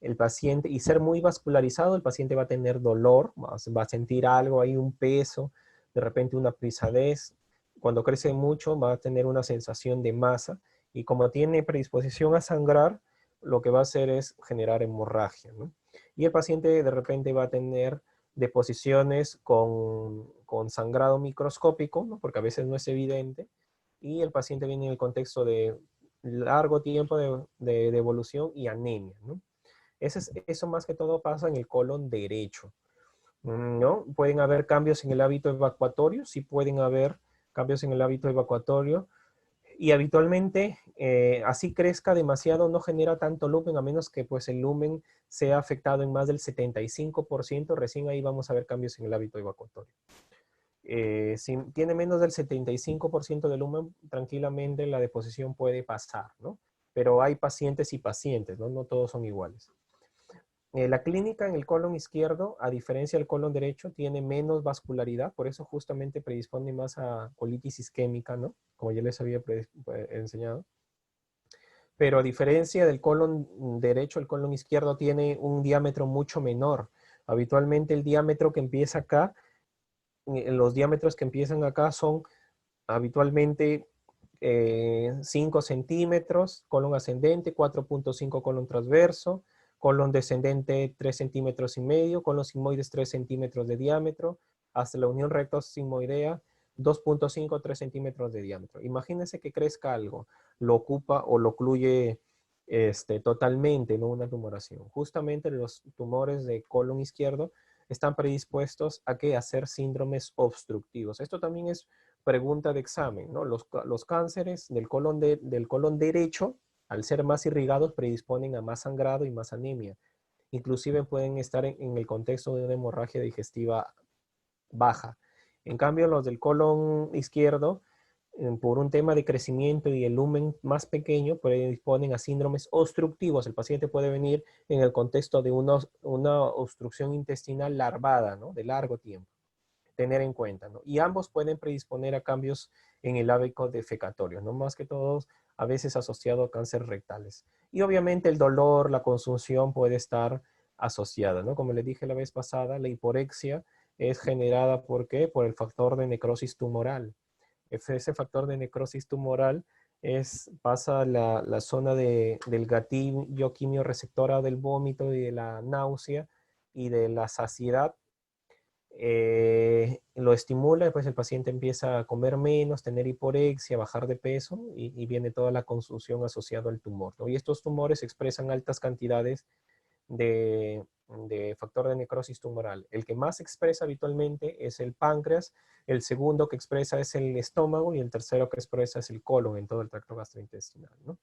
el paciente, y ser muy vascularizado, el paciente va a tener dolor, va a sentir algo ahí, un peso, de repente una pesadez. Cuando crece mucho, va a tener una sensación de masa, y como tiene predisposición a sangrar, lo que va a hacer es generar hemorragia, ¿no? Y el paciente de repente va a tener deposiciones con sangrado microscópico, ¿no? Porque a veces no es evidente, y el paciente viene en el contexto de largo tiempo de evolución y anemia, ¿no? Eso más que todo pasa en el colon derecho, ¿no? Pueden haber cambios en el hábito evacuatorio, sí pueden haber cambios en el hábito evacuatorio, y habitualmente así crezca demasiado no genera tanto lumen, a menos que pues el lumen sea afectado en más del 75%, recién ahí vamos a ver cambios en el hábito evacuatorio. Si tiene menos del 75% de lumen, tranquilamente la deposición puede pasar, ¿no? Pero hay pacientes y pacientes, ¿no? No todos son iguales. La clínica en el colon izquierdo, a diferencia del colon derecho, tiene menos vascularidad, por eso justamente predispone más a colitis isquémica, ¿no? Como ya les había enseñado. Pero a diferencia del colon derecho, el colon izquierdo tiene un diámetro mucho menor. Habitualmente el diámetro que empieza acá, los diámetros que empiezan acá son habitualmente 5 centímetros, colon ascendente, 4.5 colon transverso, colon descendente 3 centímetros y medio, colon sigmoides 3 centímetros de diámetro, hasta la unión recto-sigmoidea 2.5, 3 centímetros de diámetro. Imagínense que crezca algo, lo ocupa o lo ocluye totalmente, no una tumoración. Justamente los tumores de colon izquierdo están predispuestos a que hacer síndromes obstructivos. Esto también es pregunta de examen, ¿no? Los cánceres del colon derecho, al ser más irrigados, predisponen a más sangrado y más anemia. Inclusive pueden estar en el contexto de una hemorragia digestiva baja. En cambio, los del colon izquierdo, por un tema de crecimiento y el lumen más pequeño, predisponen a síndromes obstructivos. El paciente puede venir en el contexto de una obstrucción intestinal larvada, ¿no? De largo tiempo. Tener en cuenta, ¿no? Y ambos pueden predisponer a cambios en el hábito defecatorio, ¿no? Más que todos a veces asociado a cáncer rectales. Y obviamente el dolor, la consunción puede estar asociada, ¿no? Como les dije la vez pasada, la hiporexia es generada, ¿por qué? Por el factor de necrosis tumoral. Ese factor de necrosis tumoral pasa la zona del gatillo quimioreceptora del vómito y de la náusea y de la saciedad, lo estimula, después el paciente empieza a comer menos, tener hiporexia, bajar de peso y viene toda la consunción asociada al tumor, ¿no? Y estos tumores expresan altas cantidades de factor de necrosis tumoral. El que más expresa habitualmente es el páncreas, el segundo que expresa es el estómago y el tercero que expresa es el colon en todo el tracto gastrointestinal, ¿no?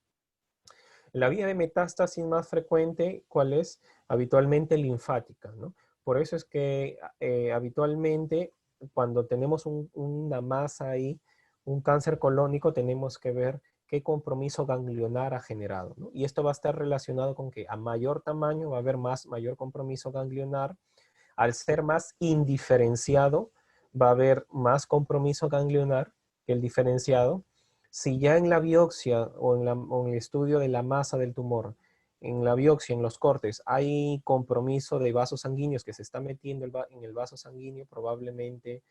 La vía de metástasis más frecuente, ¿cuál es? Habitualmente linfática, ¿no? Por eso es que habitualmente cuando tenemos una masa ahí, un cáncer colónico, tenemos que ver qué compromiso ganglionar ha generado, ¿no? Y esto va a estar relacionado con que a mayor tamaño va a haber mayor compromiso ganglionar. Al ser más indiferenciado, va a haber más compromiso ganglionar que el diferenciado. Si ya en la biopsia o en el estudio de la masa del tumor, en la biopsia, en los cortes, hay compromiso de vasos sanguíneos que se está metiendo en el vaso sanguíneo, probablemente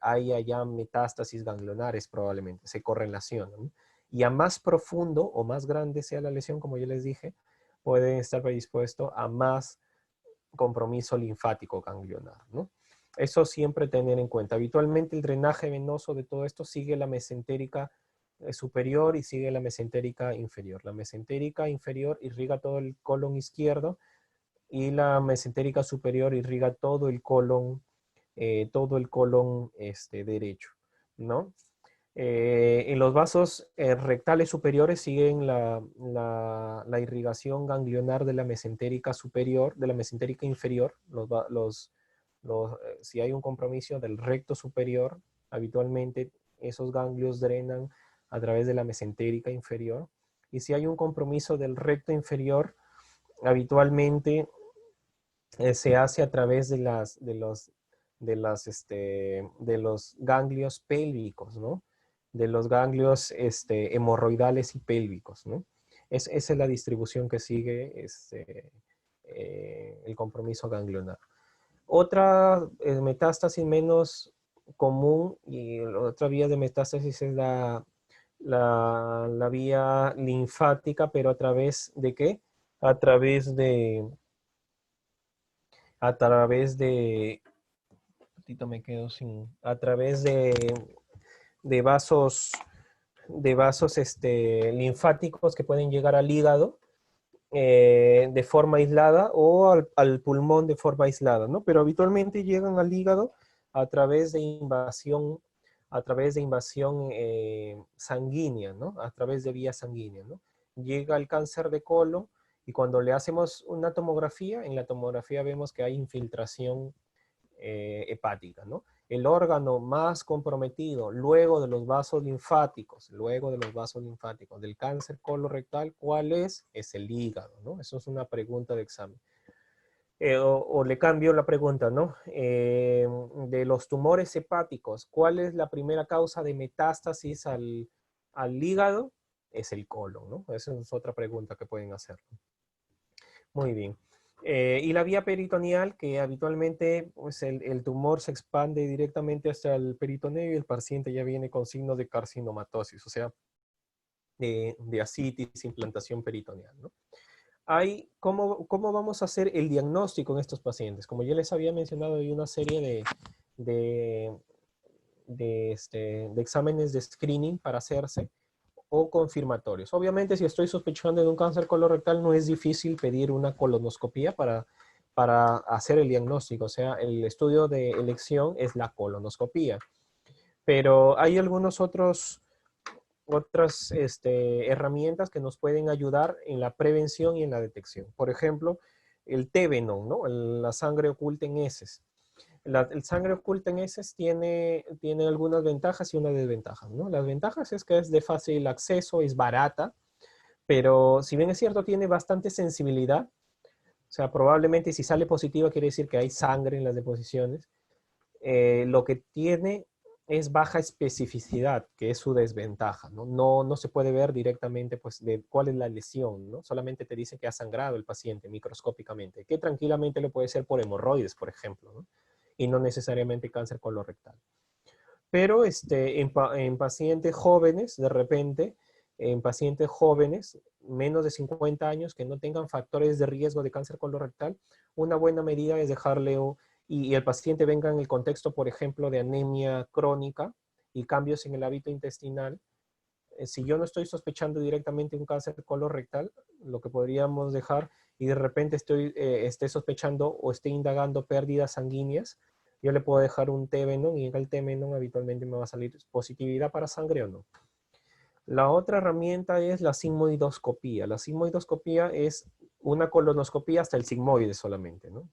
haya ya metástasis ganglionares, probablemente, se correlacionan, ¿no? Y a más profundo o más grande sea la lesión, como yo les dije, pueden estar predispuestos a más compromiso linfático ganglionar, ¿no? Eso siempre tener en cuenta. Habitualmente el drenaje venoso de todo esto sigue la mesentérica superior y sigue la mesentérica inferior. La mesentérica inferior irriga todo el colon izquierdo y la mesentérica superior irriga todo el colon derecho, ¿no? En los vasos rectales superiores siguen la irrigación ganglionar de la mesentérica superior, de la mesentérica inferior. Si hay un compromiso del recto superior, habitualmente esos ganglios drenan a través de la mesentérica inferior. Y si hay un compromiso del recto inferior, habitualmente se hace a través de los ganglios pélvicos, ¿no? De los ganglios hemorroidales y pélvicos, ¿no? Esa es la distribución que sigue el compromiso ganglionar. Otra metástasis menos común y otra vía de metástasis es la vía linfática, pero ¿a través de qué? A través de, a través de, me quedo sin, a través de vasos linfáticos que pueden llegar al hígado de forma aislada o al pulmón de forma aislada, ¿no? Pero habitualmente llegan al hígado a través de invasión, sanguínea, ¿no? A través de vía sanguínea, ¿no? Llega el cáncer de colon y cuando le hacemos una tomografía, en la tomografía vemos que hay infiltración hepática, ¿no? El órgano más comprometido luego de los vasos linfáticos, del cáncer colorectal, ¿cuál es? Es el hígado, ¿no? Eso es una pregunta de examen. O le cambio la pregunta, ¿no? De los tumores hepáticos, ¿cuál es la primera causa de metástasis al hígado? Es el colon, ¿no? Esa es otra pregunta que pueden hacer. Muy bien. Y la vía peritoneal, que habitualmente pues, el tumor se expande directamente hasta el peritoneo y el paciente ya viene con signos de carcinomatosis, o sea, de asitis, implantación peritoneal, ¿no? ¿Cómo vamos a hacer el diagnóstico en estos pacientes? Como yo les había mencionado, hay una serie de, de exámenes de screening para hacerse o confirmatorios. Obviamente, si estoy sospechando de un cáncer colorectal, no es difícil pedir una colonoscopía para hacer el diagnóstico. O sea, el estudio de elección es la colonoscopía. Pero hay otras herramientas que nos pueden ayudar en la prevención y en la detección. Por ejemplo, el Tevenon, ¿no? La sangre oculta en heces. El sangre oculta en heces tiene algunas ventajas y una desventaja, ¿no? Las ventajas es que es de fácil acceso, es barata, pero si bien es cierto, tiene bastante sensibilidad. O sea, probablemente si sale positiva quiere decir que hay sangre en las deposiciones. Lo que tiene es baja especificidad, que es su desventaja, ¿no? No se puede ver directamente pues, de cuál es la lesión, ¿no? Solamente te dice que ha sangrado el paciente microscópicamente, que tranquilamente lo puede ser por hemorroides, por ejemplo, ¿no? Y no necesariamente cáncer colorectal. Pero en pacientes jóvenes, de repente, en pacientes jóvenes, menos de 50 años, que no tengan factores de riesgo de cáncer colorectal, una buena medida es dejarle, y el paciente venga en el contexto, por ejemplo, de anemia crónica y cambios en el hábito intestinal. Si yo no estoy sospechando directamente un cáncer colorectal, lo que podríamos dejar, y de repente esté sospechando o esté indagando pérdidas sanguíneas, yo le puedo dejar un T-Venom y en el T-Venom habitualmente me va a salir positividad para sangre o no. La otra herramienta es la sigmoidoscopía. La sigmoidoscopía es una colonoscopía hasta el sigmoide solamente, ¿no?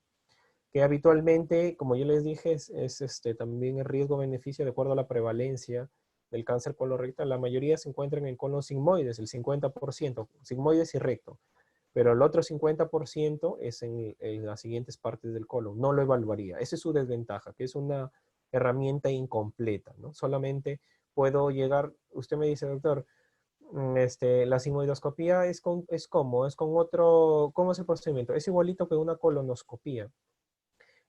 Que habitualmente, como yo les dije, es también el riesgo-beneficio de acuerdo a la prevalencia del cáncer colorectal. La mayoría se encuentra en el colon sigmoides, el 50%, sigmoides y recto. Pero el otro 50% es en las siguientes partes del colon. No lo evaluaría. Esa es su desventaja, que es una herramienta incompleta, ¿no? Solamente puedo llegar, usted me dice, doctor, la sigmoidoscopía es con otro, ¿cómo es el procedimiento? Es igualito que una colonoscopía.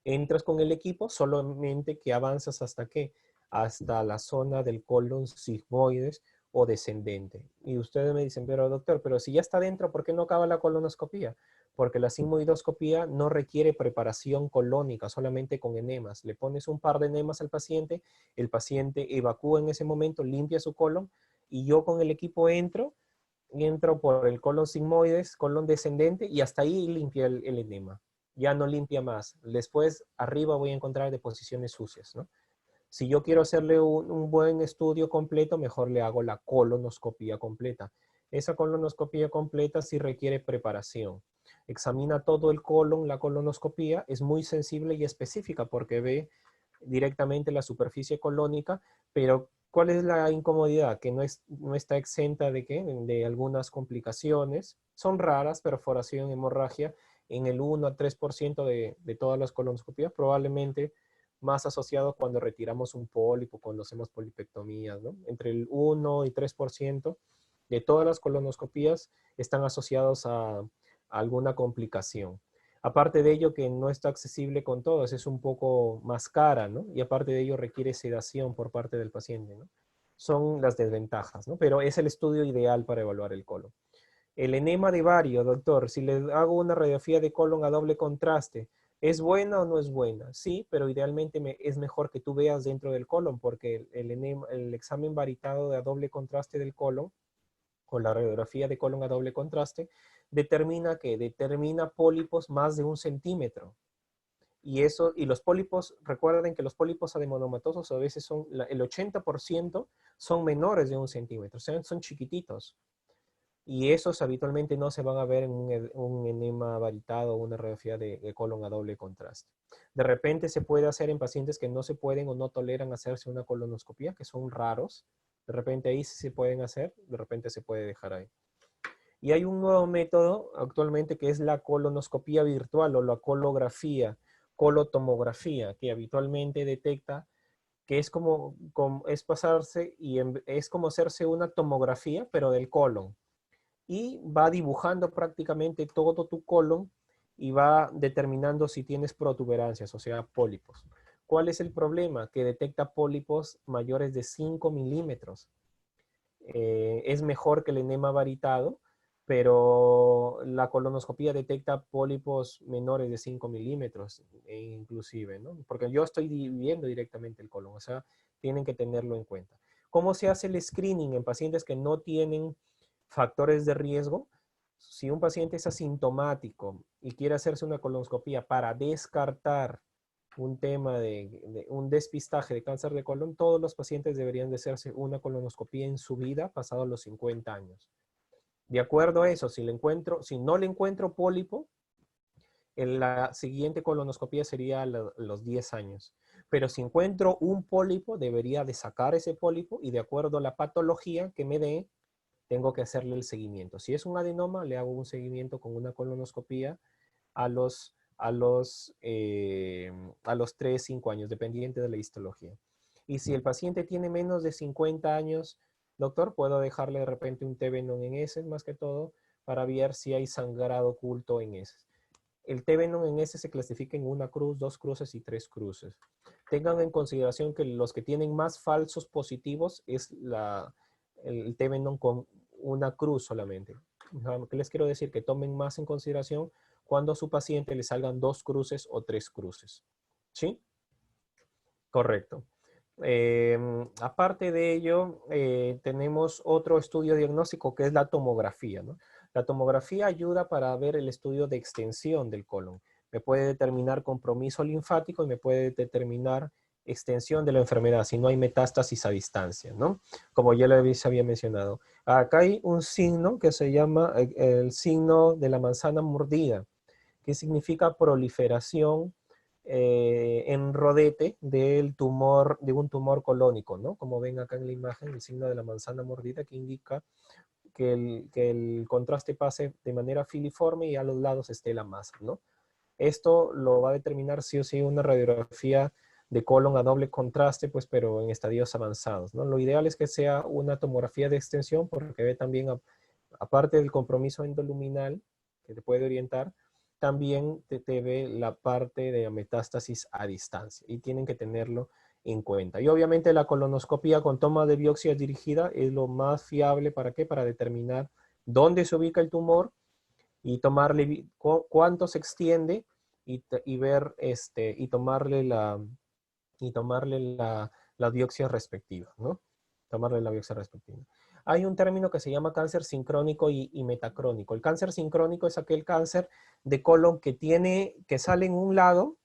Entras con el equipo, solamente que avanzas hasta qué? Hasta la zona del colon sigmoides o descendente. Y ustedes me dicen, pero doctor, pero si ya está dentro, ¿por qué no acaba la colonoscopía? porque la sigmoidoscopía no requiere preparación colónica, solamente con enemas. Le pones un par de enemas al paciente, el paciente evacúa en ese momento, limpia su colon, y yo con el equipo entro por el colon sigmoides, colon descendente, y hasta ahí limpia el enema. Ya no limpia más. Después, arriba voy a encontrar deposiciones sucias, ¿no? Si yo quiero hacerle un buen estudio completo, mejor le hago la colonoscopía completa. Esa colonoscopía completa sí requiere preparación. Examina todo el colon, la colonoscopía es muy sensible y específica porque ve directamente la superficie colónica, pero ¿cuál es la incomodidad? Que no está exenta de, ¿qué? De algunas complicaciones. Son raras, perforación, hemorragia, en el 1 a 3% de todas las colonoscopías, probablemente más asociado cuando retiramos un pólipo, cuando hacemos polipectomías, ¿no? Entre el 1 y 3% de todas las colonoscopías están asociados a alguna complicación. Aparte de ello, que no está accesible con todos, es un poco más cara, ¿no? Y aparte de ello, requiere sedación por parte del paciente, ¿no? Son las desventajas, ¿no? Pero es el estudio ideal para evaluar el colon. El enema de vario, doctor, si le hago una radiografía de colon a doble contraste, ¿es buena o no es buena? Sí, pero idealmente es mejor que tú veas dentro del colon, porque el examen varitado de a doble contraste del colon, con la radiografía de colon a doble contraste, determina que determina pólipos más de 1 centímetro. Y los pólipos, recuerden que los pólipos adenomatosos a veces el 80% son menores de 1 centímetro, o sea, son chiquititos. Y esos habitualmente no se van a ver en un enema varitado o una radiografía de colon a doble contraste. De repente se puede hacer en pacientes que no se pueden o no toleran hacerse una colonoscopía, que son raros. De repente ahí sí se pueden hacer, de repente se puede dejar ahí. Y hay un nuevo método actualmente que es la colonoscopía virtual o la colografía, colotomografía, que habitualmente detecta que es es pasarse y es como hacerse una tomografía, pero del colon. Y va dibujando prácticamente todo tu colon y va determinando si tienes protuberancias, o sea, pólipos. ¿Cuál es el problema? Que detecta pólipos mayores de 5 milímetros. Es mejor que el enema varitado, pero la colonoscopía detecta pólipos menores de 5 milímetros, inclusive, ¿no? Porque yo estoy viendo directamente el colon, o sea, tienen que tenerlo en cuenta. ¿Cómo se hace el screening en pacientes que no tienen factores de riesgo? Si un paciente es asintomático y quiere hacerse una colonoscopía para descartar un tema de un despistaje de cáncer de colon, todos los pacientes deberían de hacerse una colonoscopía en su vida pasados los 50 años. De acuerdo a eso, si no le encuentro pólipo, la siguiente colonoscopía sería los 10 años. Pero si encuentro un pólipo, debería de sacar ese pólipo y de acuerdo a la patología que me dé, tengo que hacerle el seguimiento. Si es un adenoma, le hago un seguimiento con una colonoscopía a los, a los 3, 5 años, dependiente de la histología. Y si el paciente tiene menos de 50 años, doctor, puedo dejarle de repente un T-Venom en heces más que todo para ver si hay sangrado oculto en heces. El T-Venom en heces se clasifica en 1 cruz, 2 cruces y 3 cruces. Tengan en consideración que los que tienen más falsos positivos es el T-Venom con 1 cruz solamente. ¿Qué les quiero decir? Que tomen más en consideración cuando a su paciente le salgan 2 cruces o 3 cruces. ¿Sí? Correcto. Aparte de ello, tenemos otro estudio diagnóstico que es la tomografía, ¿no? La tomografía ayuda para ver el estudio de extensión del colon. Me puede determinar compromiso linfático y me puede determinar extensión de la enfermedad, si no hay metástasis a distancia, ¿no? Como ya les había mencionado. Acá hay un signo que se llama el signo de la manzana mordida, que significa proliferación en rodete del tumor, de un tumor colónico, ¿no? Como ven acá en la imagen, el signo de la manzana mordida que indica que el contraste pase de manera filiforme y a los lados esté la masa, ¿no? Esto lo va a determinar sí o sí una radiografía de colon a doble contraste, pues, pero en estadios avanzados, ¿no? Lo ideal es que sea una tomografía de extensión porque ve también, aparte del compromiso endoluminal que te puede orientar, también te ve la parte de metástasis a distancia y tienen que tenerlo en cuenta. Y obviamente la colonoscopía con toma de biopsia dirigida es lo más fiable. ¿Para qué? Para determinar dónde se ubica el tumor y tomarle cuánto se extiende y ver, y tomarle la biopsia respectiva, ¿no? Tomarle la biopsia respectiva. Hay un término que se llama cáncer sincrónico y metacrónico. El cáncer sincrónico es aquel cáncer de colon que sale en un lado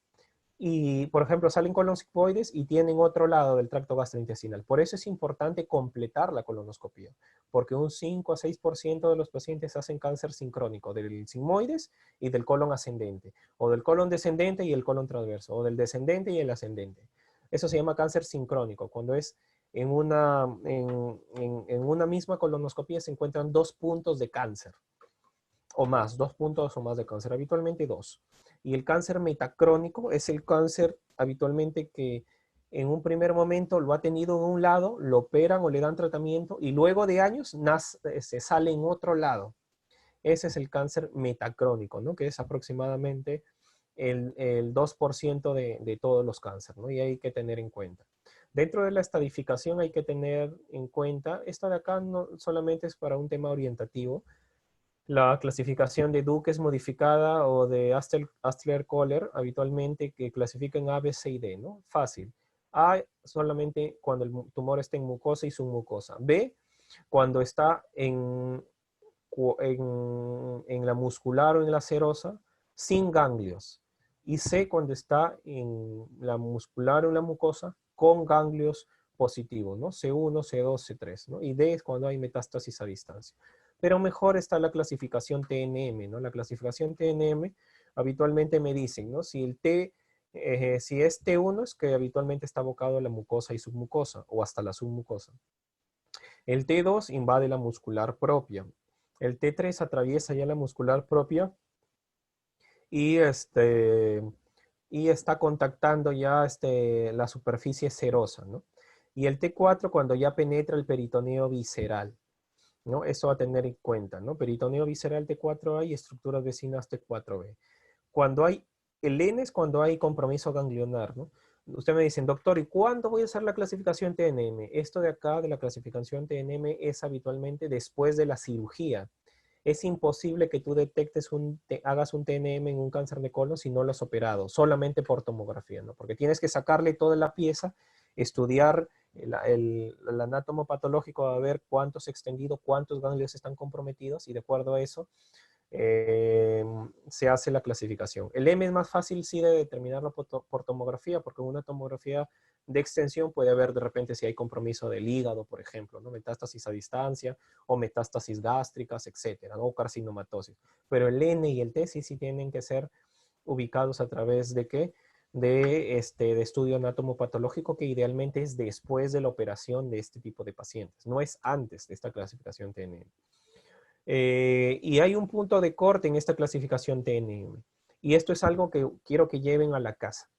y, por ejemplo, salen colon sigmoides y tienen otro lado del tracto gastrointestinal. Por eso es importante completar la colonoscopia, porque un 5 a 6% de los pacientes hacen cáncer sincrónico del sigmoides y del colon ascendente, o del colon descendente y el colon transverso, o del descendente y el ascendente. Eso se llama cáncer sincrónico, cuando es en una misma colonoscopia se encuentran 2 puntos de cáncer o más, 2 puntos o más de cáncer, habitualmente 2. Y el cáncer metacrónico es el cáncer habitualmente que en un primer momento lo ha tenido en un lado, lo operan o le dan tratamiento y luego de años se sale en otro lado. Ese es el cáncer metacrónico, ¿no? Que es aproximadamente el 2% de todos los cánceres, ¿no? Y hay que tener en cuenta. Dentro de la estadificación hay que tener en cuenta, esta de acá no solamente es para un tema orientativo, la clasificación de Duke es modificada o de Astler-Koller, habitualmente que clasifica en A, B, C y D, ¿no? Fácil. A solamente cuando el tumor está en mucosa y submucosa. B, cuando está en la muscular o en la serosa, sin ganglios. Y C, cuando está en la muscular o en la mucosa, con ganglios positivos, ¿no? C1, C2, C3, ¿no? Y D es cuando hay metástasis a distancia. Pero mejor está la clasificación TNM, ¿no? La clasificación TNM habitualmente me dicen, ¿no? Si es T1 es que habitualmente está abocado a la mucosa y submucosa o hasta la submucosa. El T2 invade la muscular propia. El T3 atraviesa ya la muscular propia y, y está contactando ya la superficie serosa, ¿no? Y el T4 cuando ya penetra el peritoneo visceral, ¿no? Eso a tener en cuenta, ¿no? Peritoneo visceral T4A y estructuras vecinas T4B. Cuando hay, el N es cuando hay compromiso ganglionar, ¿no? Usted me dice, doctor, ¿y cuándo voy a hacer la clasificación TNM? Esto de acá, de la clasificación TNM, es habitualmente después de la cirugía. Es imposible que tú hagas un TNM en un cáncer de colon si no lo has operado, solamente por tomografía, ¿no? Porque tienes que sacarle toda la pieza, estudiar el anátomo patológico, a ver cuántos extendidos, cuántos ganglios están comprometidos y de acuerdo a eso se hace la clasificación. El M es más fácil sí de determinarlo por tomografía, porque en una tomografía de extensión puede haber de repente si hay compromiso del hígado, por ejemplo, ¿no? Metástasis a distancia o metástasis gástricas, etcétera, ¿no? O carcinomatosis. Pero el N y el T sí tienen que ser ubicados a través de qué? De estudio anatomopatológico que idealmente es después de la operación de este tipo de pacientes, no es antes de esta clasificación TNM. Y hay un punto de corte en esta clasificación TNM. Y esto es algo que quiero que lleven a la casa.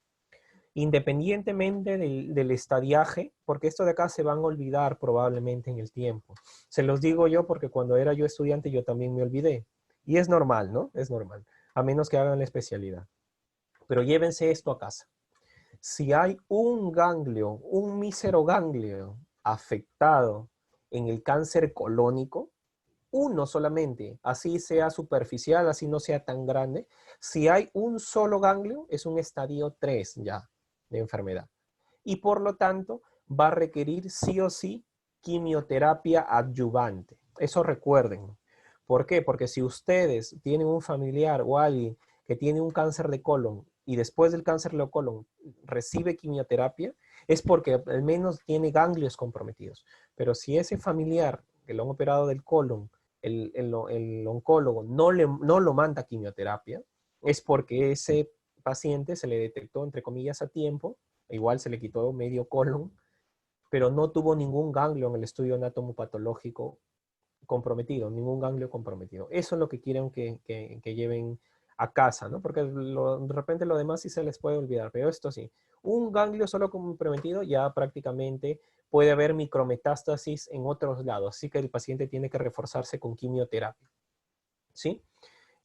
Independientemente del estadiaje, porque esto de acá se van a olvidar probablemente en el tiempo. Se los digo yo porque cuando era yo estudiante yo también me olvidé. Y es normal, ¿no? Es normal, a menos que hagan la especialidad. Pero llévense esto a casa. Si hay un ganglio, un mísero ganglio afectado en el cáncer colónico, uno solamente, así sea superficial, así no sea tan grande, si hay un solo ganglio, es un estadio 3 ya de enfermedad. Y por lo tanto, va a requerir sí o sí quimioterapia adyuvante. Eso recuerden. ¿Por qué? Porque si ustedes tienen un familiar o alguien que tiene un cáncer de colon y después del cáncer de colon recibe quimioterapia, es porque al menos tiene ganglios comprometidos. Pero si ese familiar que lo han operado del colon, el oncólogo no lo manda a quimioterapia, es porque ese paciente se le detectó, entre comillas, a tiempo, igual se le quitó medio colon, pero no tuvo ningún ganglio en el estudio anatomopatológico comprometido, ningún ganglio comprometido. Eso es lo que quieren que lleven a casa, ¿no? Porque de repente lo demás sí se les puede olvidar, pero esto sí. Un ganglio solo comprometido ya prácticamente puede haber micrometástasis en otros lados, así que el paciente tiene que reforzarse con quimioterapia, ¿sí?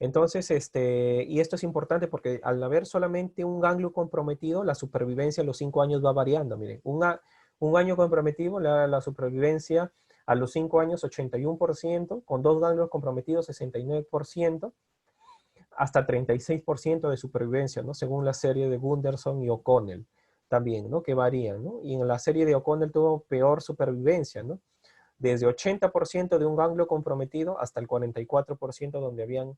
Entonces, y esto es importante porque al haber solamente un ganglio comprometido, la supervivencia a los 5 años va variando. Miren, un año comprometido, la supervivencia a los 5 años 81%, con 2 ganglios comprometidos 69%, hasta 36% de supervivencia, ¿no? Según la serie de Gunderson y O'Connell también, ¿no? Que varían, ¿no? Y en la serie de O'Connell tuvo peor supervivencia, ¿no? Desde 80% de un ganglio comprometido hasta el 44% donde habían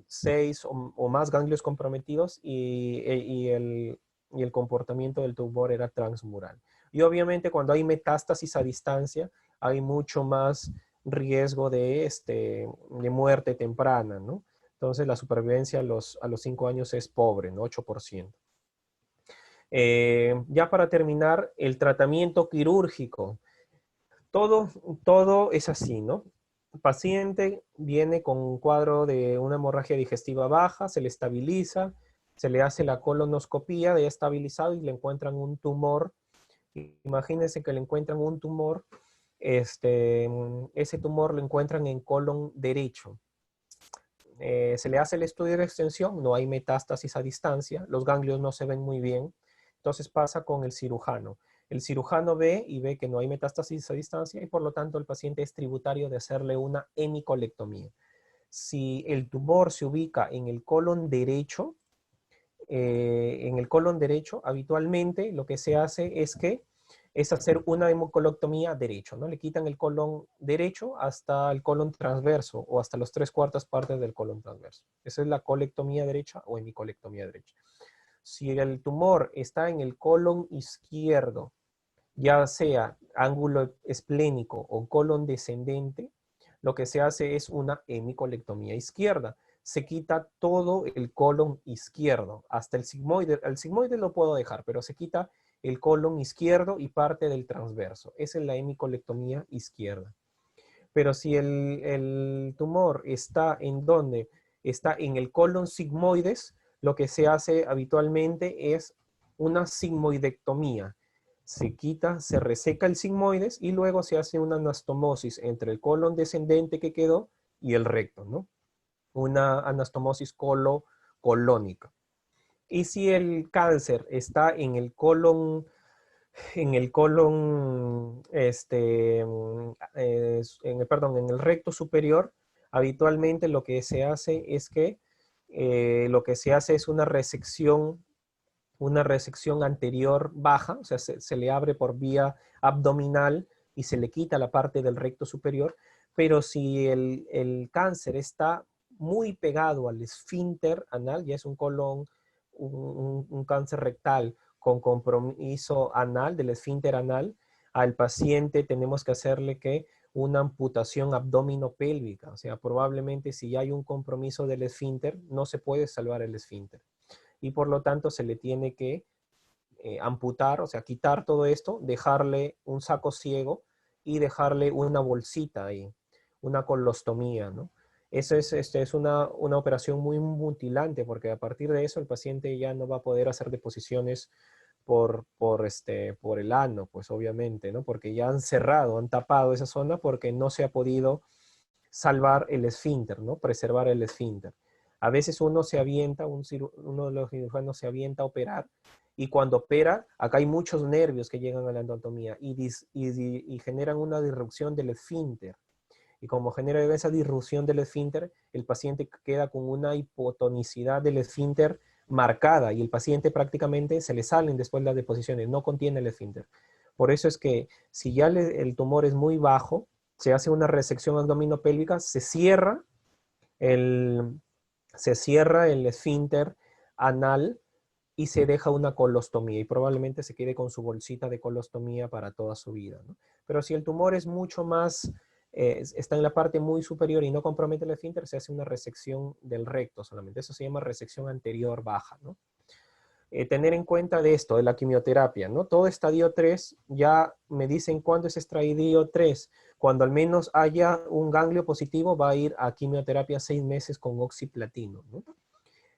6 o más ganglios comprometidos y el comportamiento del tumor era transmural. Y obviamente cuando hay metástasis a distancia, hay mucho más riesgo de muerte temprana, ¿no? Entonces la supervivencia a los 5 años es pobre, ¿no? 8%. Ya para terminar, el tratamiento quirúrgico. Todo, todo es así, ¿no? El paciente viene con un cuadro de una hemorragia digestiva baja, se le estabiliza, se le hace la colonoscopía de estabilizado y le encuentran un tumor. Imagínense que le encuentran un tumor, ese tumor lo encuentran en colon derecho. Se le hace el estudio de extensión, no hay metástasis a distancia, los ganglios no se ven muy bien, entonces pasa con el cirujano. El cirujano ve y ve que no hay metástasis a distancia y por lo tanto el paciente es tributario de hacerle una hemicolectomía. Si el tumor se ubica en el colon derecho, habitualmente lo que se hace es hacer una hemicolectomía derecho, ¿no? Le quitan el colon derecho hasta el colon transverso o hasta los 3/4 partes del colon transverso. Esa es la colectomía derecha o hemicolectomía derecha. Si el tumor está en el colon izquierdo, ya sea ángulo esplénico o colon descendente, lo que se hace es una hemicolectomía izquierda. Se quita todo el colon izquierdo, hasta el sigmoide. El sigmoide lo puedo dejar, pero se quita el colon izquierdo y parte del transverso. Esa es la hemicolectomía izquierda. Pero si el tumor está en donde está en el colon sigmoides, lo que se hace habitualmente es una sigmoidectomía. Se quita, se reseca el sigmoides y luego se hace una anastomosis entre el colon descendente que quedó y el recto, ¿no? Una anastomosis colónica. Y si el cáncer está en el colon, en el recto superior, habitualmente lo que se hace es que lo que se hace es una resección anterior baja, o sea, se le abre por vía abdominal y se le quita la parte del recto superior, pero si el cáncer está muy pegado al esfínter anal, ya es un colon, un cáncer rectal con compromiso anal, del esfínter anal, al paciente tenemos que hacerle que una amputación abdominopélvica, o sea, probablemente si hay un compromiso del esfínter, no se puede salvar el esfínter y por lo tanto se le tiene que amputar, o sea, quitar todo esto, dejarle un saco ciego y dejarle una bolsita ahí, una colostomía, ¿no? Eso es una operación muy mutilante porque a partir de eso el paciente ya no va a poder hacer deposiciones por el ano, pues obviamente, ¿no? Porque ya han cerrado, han tapado esa zona porque no se ha podido salvar el esfínter, ¿no? Preservar el esfínter. A veces uno se avienta, uno de los cirujanos se avienta a operar y cuando opera, acá hay muchos nervios que llegan a la anatomía y generan una disrupción del esfínter. Y como genera esa disrupción del esfínter, el paciente queda con una hipotonicidad del esfínter marcada y el paciente prácticamente se le salen después las deposiciones, no contiene el esfínter. Por eso es que si ya el tumor es muy bajo, se hace una resección abdominopélvica, el, se cierra el esfínter anal y se deja una colostomía y probablemente se quede con su bolsita de colostomía para toda su vida, ¿no? Pero si el tumor es mucho más, está en la parte muy superior y no compromete el esfínter, se hace una resección del recto solamente. Eso se llama resección anterior baja, ¿no? Tener en cuenta de esto, de la quimioterapia, ¿no? Todo estadio 3, ya me dicen cuándo es estadio 3. Cuando al menos haya un ganglio positivo, va a ir a quimioterapia 6 meses con oxiplatino, ¿no?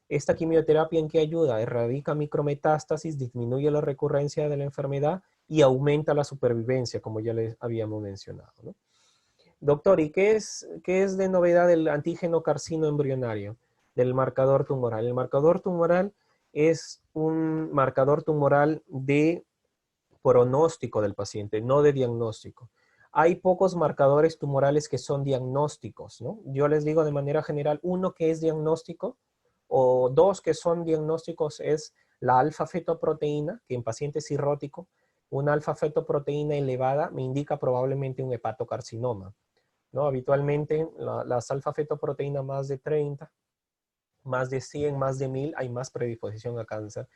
¿Esta quimioterapia en qué ayuda? Erradica micrometástasis, disminuye la recurrencia de la enfermedad y aumenta la supervivencia, como ya les habíamos mencionado, ¿no? Doctor, ¿y qué es de novedad del antígeno carcino embrionario, del marcador tumoral? El marcador tumoral es un marcador tumoral de pronóstico del paciente, no de diagnóstico. hay pocos marcadores tumorales que son diagnósticos, ¿no? Yo les digo de manera general, uno que es diagnóstico o dos que son diagnósticos es la alfa-fetoproteína, que en paciente cirrótico, una alfa-fetoproteína elevada me indica probablemente un hepatocarcinoma, ¿no? Habitualmente las alfa-fetoproteínas más de 30, más de 100, más de 1000, hay más predisposición a cáncer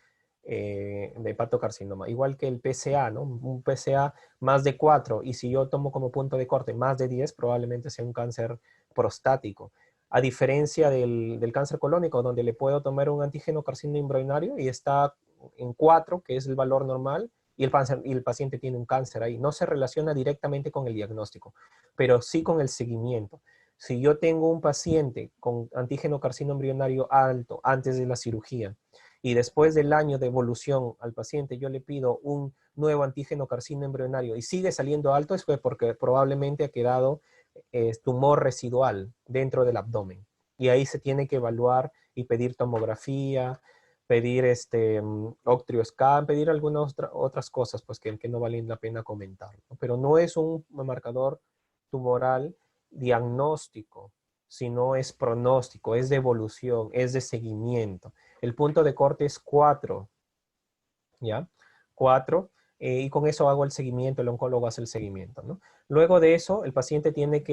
de hepatocarcinoma. Igual que el PSA, ¿no? Un PSA más de 4, y si yo tomo como punto de corte más de 10, probablemente sea un cáncer prostático. A diferencia del cáncer colónico, donde le puedo tomar un antígeno carcinoma embrionario y está en 4, que es el valor normal, y el paciente tiene un cáncer ahí. No se relaciona directamente con el diagnóstico, pero sí con el seguimiento. Si yo tengo un paciente con antígeno carcinoma embrionario alto antes de la cirugía y después del año de evolución al paciente yo le pido un nuevo antígeno carcinoma embrionario y sigue saliendo alto, es porque probablemente ha quedado tumor residual dentro del abdomen. Y ahí se tiene que evaluar y pedir tomografía, pedir octrioscan, pedir algunas otras cosas pues, que no valen la pena comentar, ¿no? Pero no es un marcador tumoral diagnóstico, sino es pronóstico, es de evolución, es de seguimiento. El punto de corte es 4, ¿ya? 4, y con eso hago el seguimiento, el oncólogo hace el seguimiento, ¿no? Luego de eso, el paciente tiene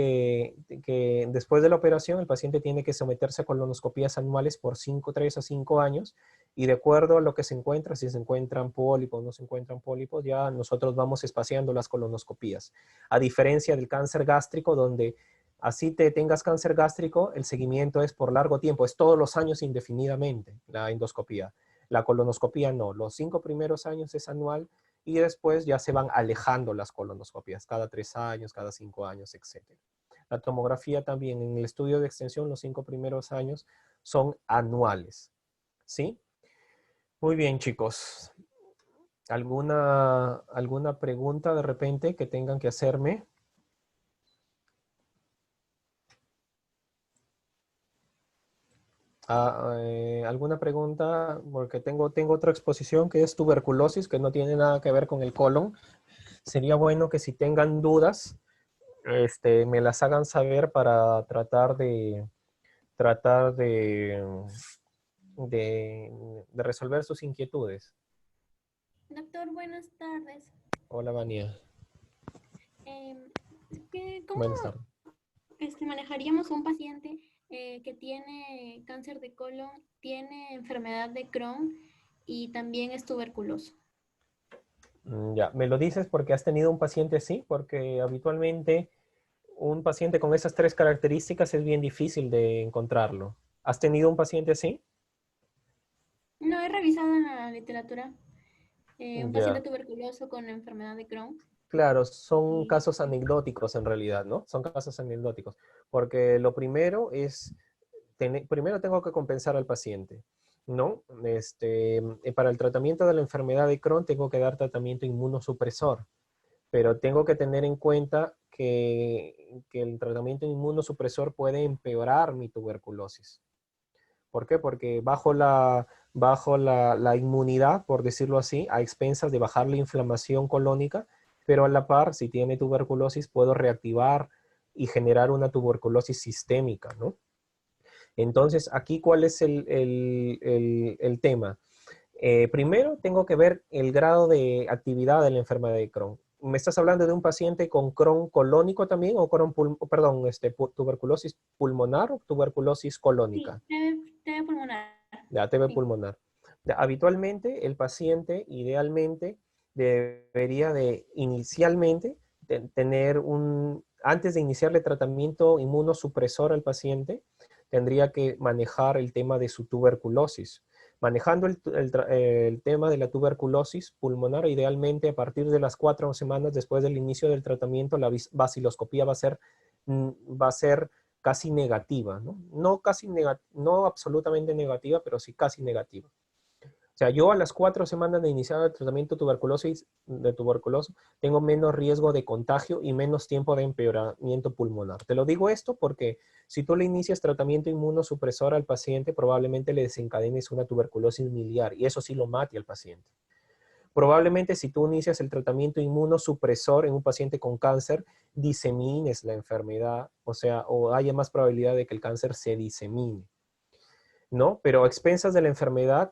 después de la operación, el paciente tiene que someterse a colonoscopías anuales por 3 a 5 años, y de acuerdo a lo que se encuentra, si se encuentran pólipos, no se encuentran pólipos, ya nosotros vamos espaciando las colonoscopías. A diferencia del cáncer gástrico, donde así te tengas cáncer gástrico, el seguimiento es por largo tiempo, es todos los años indefinidamente, la endoscopía. La colonoscopía no, los 5 primeros años es anual y después ya se van alejando las colonoscopías, cada 3 años, cada 5 años, etc. La tomografía también, en el estudio de extensión, los 5 primeros años son anuales, ¿sí? Muy bien, chicos. ¿Alguna pregunta de repente que tengan que hacerme? ¿Alguna pregunta? Porque tengo otra exposición que es tuberculosis, que no tiene nada que ver con el colon. Sería bueno que si tengan dudas, me las hagan saber para tratar de resolver sus inquietudes. Doctor, buenas tardes. Hola, Vania. Em, ¿Cómo Buenas tardes. manejaríamos a un paciente que tiene cáncer de colon, tiene enfermedad de Crohn y también es tuberculoso? Ya, ¿me lo dices porque has tenido un paciente así? Porque habitualmente un paciente con esas 3 características es bien difícil de encontrarlo. ¿Has tenido un paciente así? No he revisado en la literatura un paciente Ya. tuberculoso con enfermedad de Crohn. Claro, son Y casos anecdóticos en realidad, ¿no? Son casos anecdóticos. Porque lo primero es, primero tengo que compensar al paciente, ¿no? Para el tratamiento de la enfermedad de Crohn tengo que dar tratamiento inmunosupresor, pero tengo que tener en cuenta que el tratamiento inmunosupresor puede empeorar mi tuberculosis. ¿Por qué? Porque bajo la inmunidad, por decirlo así, a expensas de bajar la inflamación colónica, pero a la par, si tiene tuberculosis, puedo reactivar y generar una tuberculosis sistémica, ¿no? Entonces, aquí, ¿cuál es el tema? Primero, tengo que ver el grado de actividad de la enfermedad de Crohn. ¿Me estás hablando de un paciente con Crohn colónico también o perdón, tuberculosis pulmonar o tuberculosis sí, colónica? TB pulmonar. De ATV Sí. pulmonar. Habitualmente el paciente idealmente debería de inicialmente tener antes de iniciarle tratamiento inmunosupresor al paciente, tendría que manejar el tema de su tuberculosis. Manejando el tema de la tuberculosis pulmonar, idealmente a partir de las 4 semanas después del inicio del tratamiento, la baciloscopía va a ser casi negativa, ¿no? No absolutamente negativa, pero sí casi negativa. O sea, yo a las 4 semanas de iniciar el tratamiento de tuberculosis tengo menos riesgo de contagio y menos tiempo de empeoramiento pulmonar. Te lo digo esto porque si tú le inicias tratamiento inmunosupresor al paciente, probablemente le desencadenes una tuberculosis miliar y eso sí lo mate al paciente. Probablemente si tú inicias el tratamiento inmunosupresor en un paciente con cáncer, disemines la enfermedad, o sea, o haya más probabilidad de que el cáncer se disemine, ¿no? Pero a expensas de la enfermedad,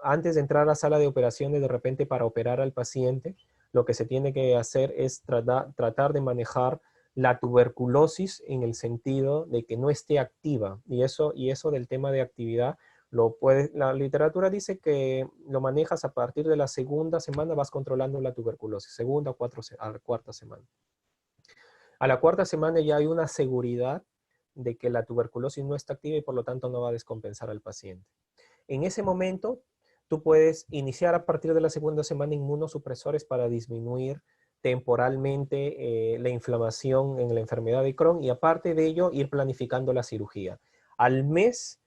antes de entrar a la sala de operaciones, de repente para operar al paciente, lo que se tiene que hacer es tratar de manejar la tuberculosis en el sentido de que no esté activa. Y eso del tema de actividad, la literatura dice que lo manejas a partir de la segunda semana, vas controlando la tuberculosis, segunda o a la cuarta semana. A la cuarta semana ya hay una seguridad de que la tuberculosis no está activa y por lo tanto no va a descompensar al paciente. En ese momento, tú puedes iniciar a partir de la segunda semana inmunosupresores para disminuir temporalmente la inflamación en la enfermedad de Crohn y aparte de ello ir planificando la cirugía. Al mes,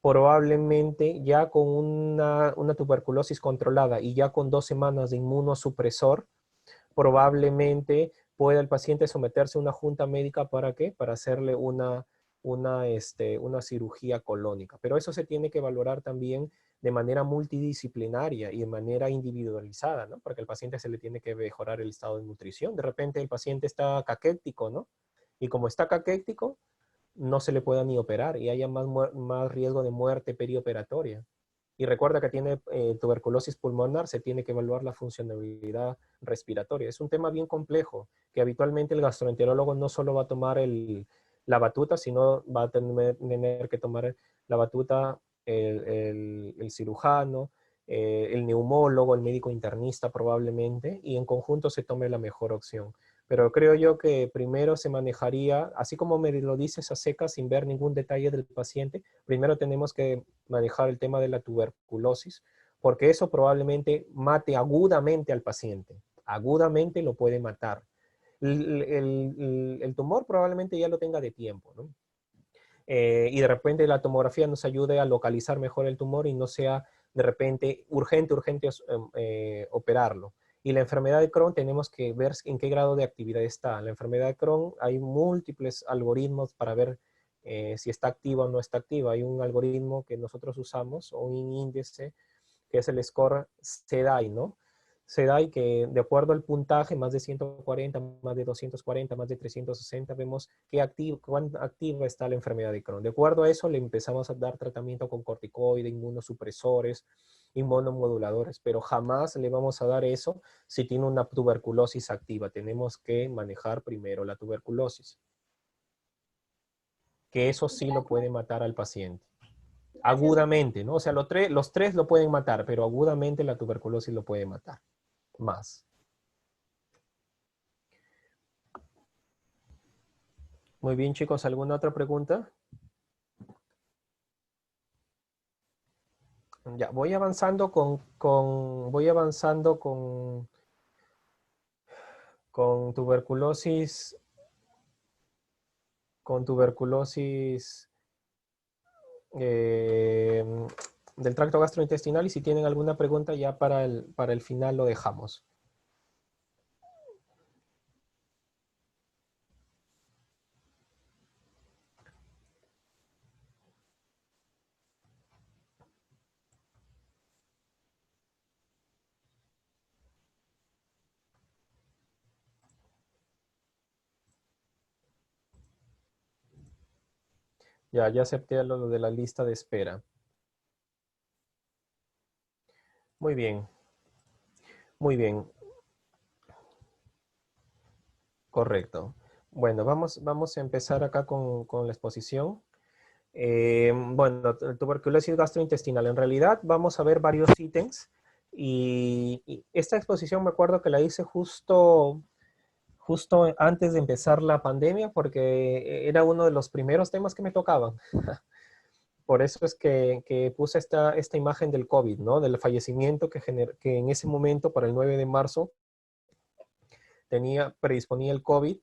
probablemente ya con una tuberculosis controlada y ya con 2 semanas de inmunosupresor, probablemente pueda el paciente someterse a una junta médica. ¿Para qué? Para hacerle una cirugía colónica. Pero eso se tiene que valorar también de manera multidisciplinaria y de manera individualizada, ¿no? Porque al paciente se le tiene que mejorar el estado de nutrición. De repente el paciente está caquético, ¿no? Y como está caquético, no se le pueda ni operar y haya más riesgo de muerte perioperatoria. Y recuerda que tiene tuberculosis pulmonar, se tiene que evaluar la funcionalidad respiratoria. Es un tema bien complejo, que habitualmente el gastroenterólogo no solo va a tomar la batuta, sino va a tener que tomar la batuta el cirujano, el neumólogo, el médico internista probablemente, y en conjunto se tome la mejor opción. Pero creo yo que primero se manejaría, así como me lo dices a secas, sin ver ningún detalle del paciente, primero tenemos que manejar el tema de la tuberculosis, porque eso probablemente mate agudamente al paciente. Agudamente lo puede matar. El tumor probablemente ya lo tenga de tiempo, ¿no? Y de repente la tomografía nos ayude a localizar mejor el tumor y no sea de repente urgente operarlo. Y la enfermedad de Crohn tenemos que ver en qué grado de actividad está. La enfermedad de Crohn hay múltiples algoritmos para ver si está activa o no está activa. Hay un algoritmo que nosotros usamos, o un índice, que es el score SEDAI, ¿no? SEDAI, que de acuerdo al puntaje, más de 140, más de 240, más de 360, vemos cuán activa está la enfermedad de Crohn. De acuerdo a eso, le empezamos a dar tratamiento con corticoides, inmunosupresores, inmunomoduladores, pero jamás le vamos a dar eso si tiene una tuberculosis activa. Tenemos que manejar primero la tuberculosis, que eso sí lo puede matar al paciente. Agudamente, ¿no? O sea, los tres lo pueden matar, pero agudamente la tuberculosis lo puede matar más. Muy bien, chicos, ¿alguna otra pregunta? Ya, voy avanzando con tuberculosis, eh, del tracto gastrointestinal, y si tienen alguna pregunta ya para el final lo dejamos. Ya acepté lo de la lista de espera. Muy bien, muy bien, correcto. Bueno, vamos a empezar acá con la exposición. Bueno, tuberculosis gastrointestinal. En realidad vamos a ver varios ítems y esta exposición me acuerdo que la hice justo antes de empezar la pandemia porque era uno de los primeros temas que me tocaban. Por eso es que puse esta imagen del COVID, ¿no? Del fallecimiento que en ese momento, para el 9 de marzo, predisponía el COVID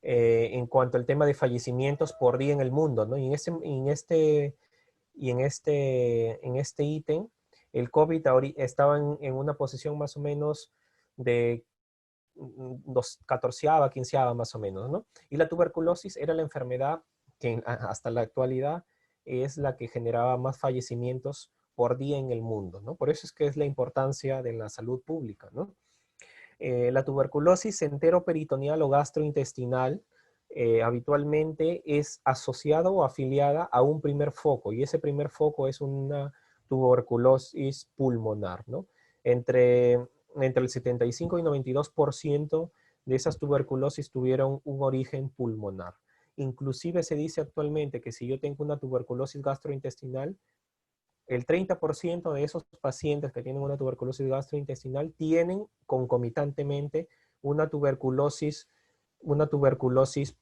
en cuanto al tema de fallecimientos por día en el mundo, ¿no? Y en este ítem, el COVID estaba en una posición más o menos de 14ª, 15ª más o menos, ¿no? Y la tuberculosis era la enfermedad que hasta la actualidad es la que generaba más fallecimientos por día en el mundo, ¿no? Por eso es que es la importancia de la salud pública, ¿no? La tuberculosis enteroperitoneal o gastrointestinal habitualmente es asociada o afiliada a un primer foco, y ese primer foco es una tuberculosis pulmonar, ¿no? Entre, entre el 75 y 92% de esas tuberculosis tuvieron un origen pulmonar. Inclusive se dice actualmente que si yo tengo una tuberculosis gastrointestinal, el 30% de esos pacientes que tienen una tuberculosis gastrointestinal tienen concomitantemente una tuberculosis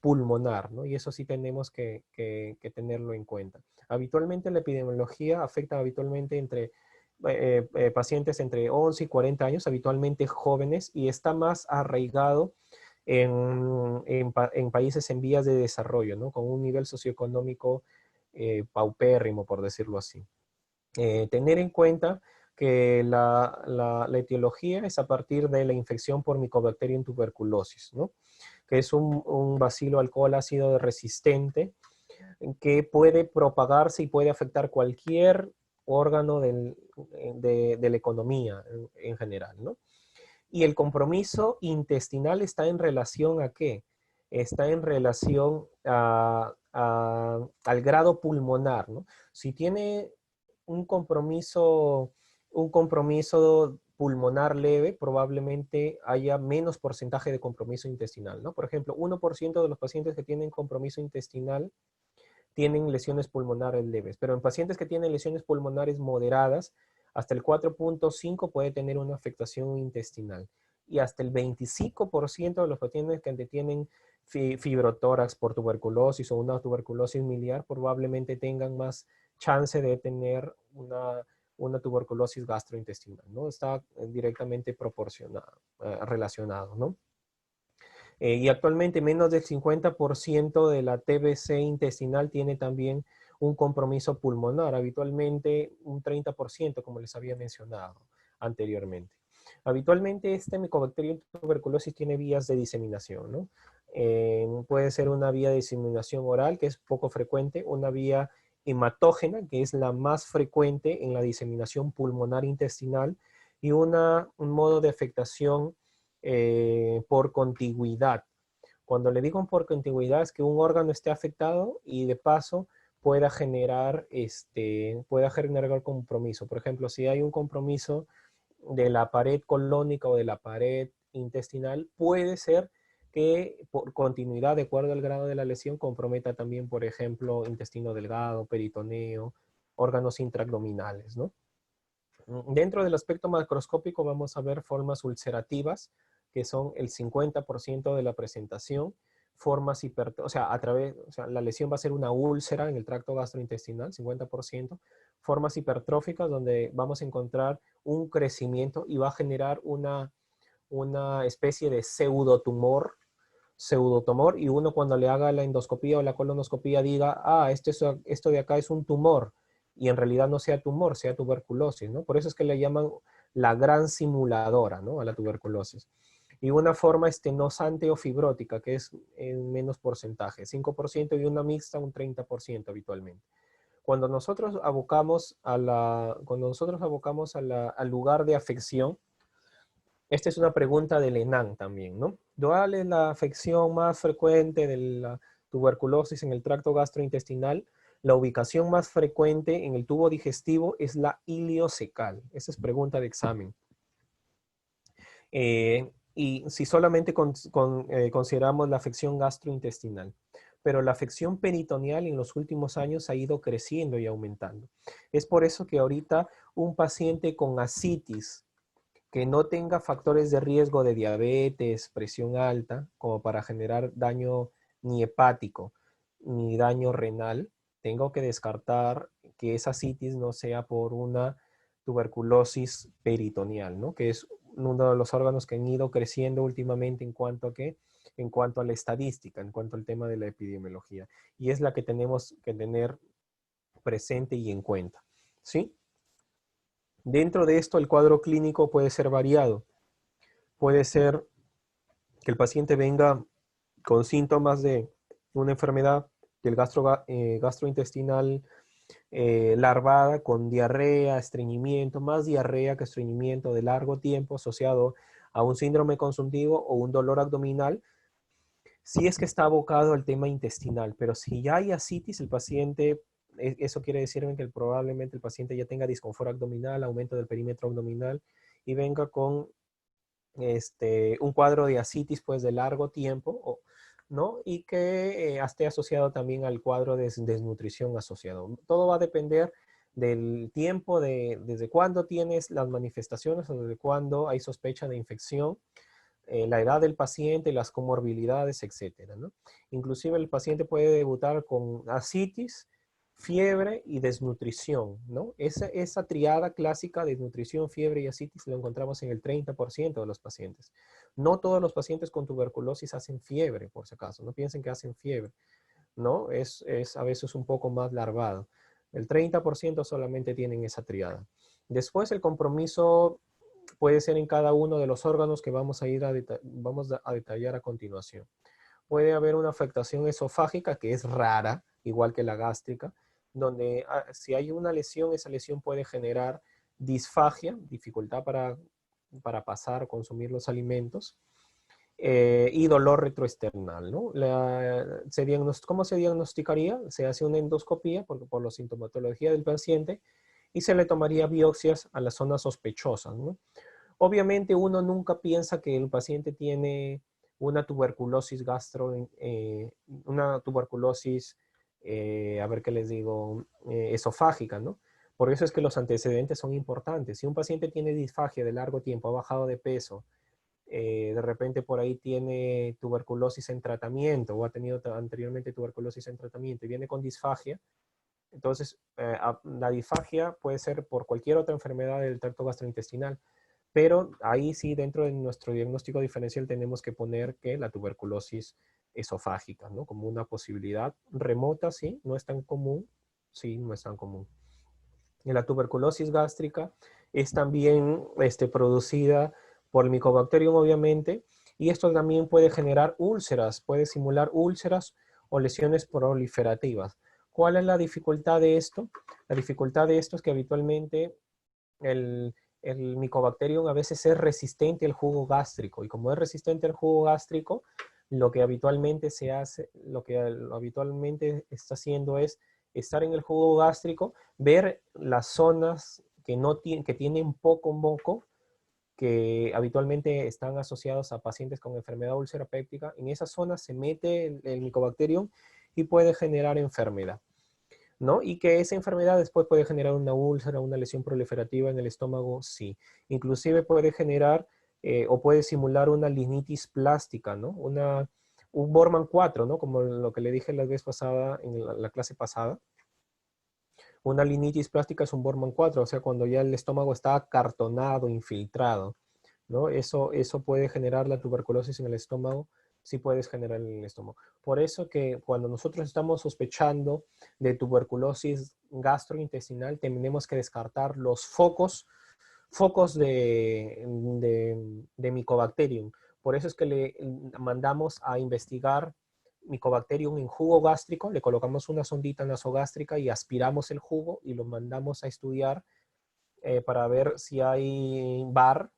pulmonar, ¿no? Y eso sí tenemos que tenerlo en cuenta. Habitualmente la epidemiología afecta habitualmente entre pacientes entre 11 y 40 años, habitualmente jóvenes, y está más arraigado en países en vías de desarrollo, ¿no? Con un nivel socioeconómico paupérrimo, por decirlo así. Tener en cuenta que la etiología es a partir de la infección por Mycobacterium tuberculosis, ¿no? Que es un bacilo alcohol ácido resistente que puede propagarse y puede afectar cualquier órgano de la economía en general, ¿no? Y el compromiso intestinal está en relación ¿a qué? Está en relación al grado pulmonar, ¿no? Si tiene un compromiso, un compromiso pulmonar leve, probablemente haya menos porcentaje de compromiso intestinal, ¿no? Por ejemplo, 1% de los pacientes que tienen compromiso intestinal tienen lesiones pulmonares leves, pero en pacientes que tienen lesiones pulmonares moderadas, hasta el 4.5 puede tener una afectación intestinal. Y hasta el 25% de los pacientes que tienen fibrotórax por tuberculosis o una tuberculosis miliar probablemente tengan más chance de tener una tuberculosis gastrointestinal, ¿no? Está directamente proporcionado, relacionado, ¿no? Y actualmente menos del 50% de la TBC intestinal tiene también un compromiso pulmonar, habitualmente un 30%, como les había mencionado anteriormente. Habitualmente este Mycobacterium tuberculosis tiene vías de diseminación, ¿no? Puede ser una vía de diseminación oral, que es poco frecuente, una vía hematógena, que es la más frecuente en la diseminación pulmonar intestinal, y un modo de afectación por contigüidad. Cuando le digo por contigüidad es que un órgano esté afectado y de paso pueda generar compromiso. Por ejemplo, si hay un compromiso de la pared colónica o de la pared intestinal, puede ser que por continuidad, de acuerdo al grado de la lesión, comprometa también, por ejemplo, intestino delgado, peritoneo, órganos intraabdominales, ¿no? Dentro del aspecto macroscópico vamos a ver formas ulcerativas, que son el 50% de la presentación, formas o sea, la lesión va a ser una úlcera en el tracto gastrointestinal, 50%, formas hipertróficas donde vamos a encontrar un crecimiento y va a generar una especie de pseudotumor, y uno cuando le haga la endoscopía o la colonoscopía diga, esto de acá es un tumor, y en realidad no sea tumor, sea tuberculosis, ¿no? Por eso es que le llaman la gran simuladora, ¿no? A la tuberculosis. Y una forma estenosante o fibrótica, que es en menos porcentaje, 5%, y una mixta, un 30% habitualmente. Cuando nosotros abocamos al lugar de afección, esta es una pregunta del ENAN también, ¿no? ¿Cuál es la afección más frecuente de la tuberculosis en el tracto gastrointestinal? La ubicación más frecuente en el tubo digestivo es la iliocecal. Esa es pregunta de examen. Y si solamente consideramos la afección gastrointestinal. Pero la afección peritoneal en los últimos años ha ido creciendo y aumentando. Es por eso que ahorita un paciente con ascitis, que no tenga factores de riesgo de diabetes, presión alta, como para generar daño ni hepático ni daño renal, tengo que descartar que esa citis no sea por una tuberculosis peritoneal, ¿no? Que es uno de los órganos que han ido creciendo últimamente en cuanto a qué, en cuanto a la estadística, en cuanto al tema de la epidemiología. Y es la que tenemos que tener presente y en cuenta, ¿sí? Dentro de esto, el cuadro clínico puede ser variado. Puede ser que el paciente venga con síntomas de una enfermedad del gastrointestinal larvada con diarrea, estreñimiento, más diarrea que estreñimiento de largo tiempo asociado a un síndrome consuntivo o un dolor abdominal, si es que está abocado al tema intestinal. Pero si ya hay ascitis, el paciente, eso quiere decir que probablemente el paciente ya tenga disconfort abdominal, aumento del perímetro abdominal y venga con un cuadro de ascitis pues de largo tiempo, ¿no? Y que esté asociado también al cuadro de desnutrición asociado. Todo va a depender del tiempo, desde cuándo tienes las manifestaciones o desde cuándo hay sospecha de infección, la edad del paciente, las comorbilidades, etcétera, ¿no? Inclusive el paciente puede debutar con ascitis, fiebre y desnutrición, ¿no? Esa triada clásica de desnutrición, fiebre y ascitis lo encontramos en el 30% de los pacientes. No todos los pacientes con tuberculosis hacen fiebre, por si acaso, no piensen que hacen fiebre, ¿no? Es a veces un poco más larvado. El 30% solamente tienen esa triada. Después el compromiso puede ser en cada uno de los órganos que vamos a detallar a continuación. Puede haber una afectación esofágica que es rara, igual que la gástrica, donde si hay una lesión, esa lesión puede generar disfagia, dificultad para pasar o consumir los alimentos, y dolor retroesternal, ¿no? ¿Cómo se diagnosticaría? Se hace una endoscopía por la sintomatología del paciente y se le tomaría biopsias a las zonas sospechosas, ¿no? Obviamente uno nunca piensa que el paciente tiene una tuberculosis una tuberculosis, a ver qué les digo, esofágica, ¿no? Por eso es que los antecedentes son importantes. Si un paciente tiene disfagia de largo tiempo, ha bajado de peso, de repente por ahí tiene tuberculosis en tratamiento o ha tenido anteriormente tuberculosis en tratamiento y viene con disfagia, entonces la disfagia puede ser por cualquier otra enfermedad del tracto gastrointestinal. Pero ahí sí, dentro de nuestro diagnóstico diferencial tenemos que poner que la tuberculosis esofágica, ¿no? Como una posibilidad remota, sí, no es tan común, sí, no es tan común. Y la tuberculosis gástrica es también producida por el Mycobacterium, obviamente, y esto también puede generar úlceras, puede simular úlceras o lesiones proliferativas. ¿Cuál es la dificultad de esto? La dificultad de esto es que habitualmente el Mycobacterium a veces es resistente al jugo gástrico, y como es resistente al jugo gástrico, lo que habitualmente se hace, lo que habitualmente está haciendo es estar en el jugo gástrico, ver las zonas que tienen poco moco, que habitualmente están asociados a pacientes con enfermedad úlcera péptica. En esas zonas se mete el Mycobacterium y puede generar enfermedad, ¿no? Y que esa enfermedad después puede generar una úlcera, una lesión proliferativa en el estómago, sí. Inclusive puede generar o puede simular una linitis plástica, ¿no? Un Bormann 4, ¿no? Como lo que le dije la vez pasada, en la clase pasada. Una linitis plástica es un Bormann 4, o sea, cuando ya el estómago está acartonado, infiltrado, ¿no? Eso puede generar la tuberculosis en el estómago, sí puedes generar en el estómago. Por eso que cuando nosotros estamos sospechando de tuberculosis gastrointestinal, tenemos que descartar los focos de Mycobacterium. Por eso es que le mandamos a investigar Mycobacterium en jugo gástrico, le colocamos una sondita nasogástrica y aspiramos el jugo y lo mandamos a estudiar para ver si hay VAR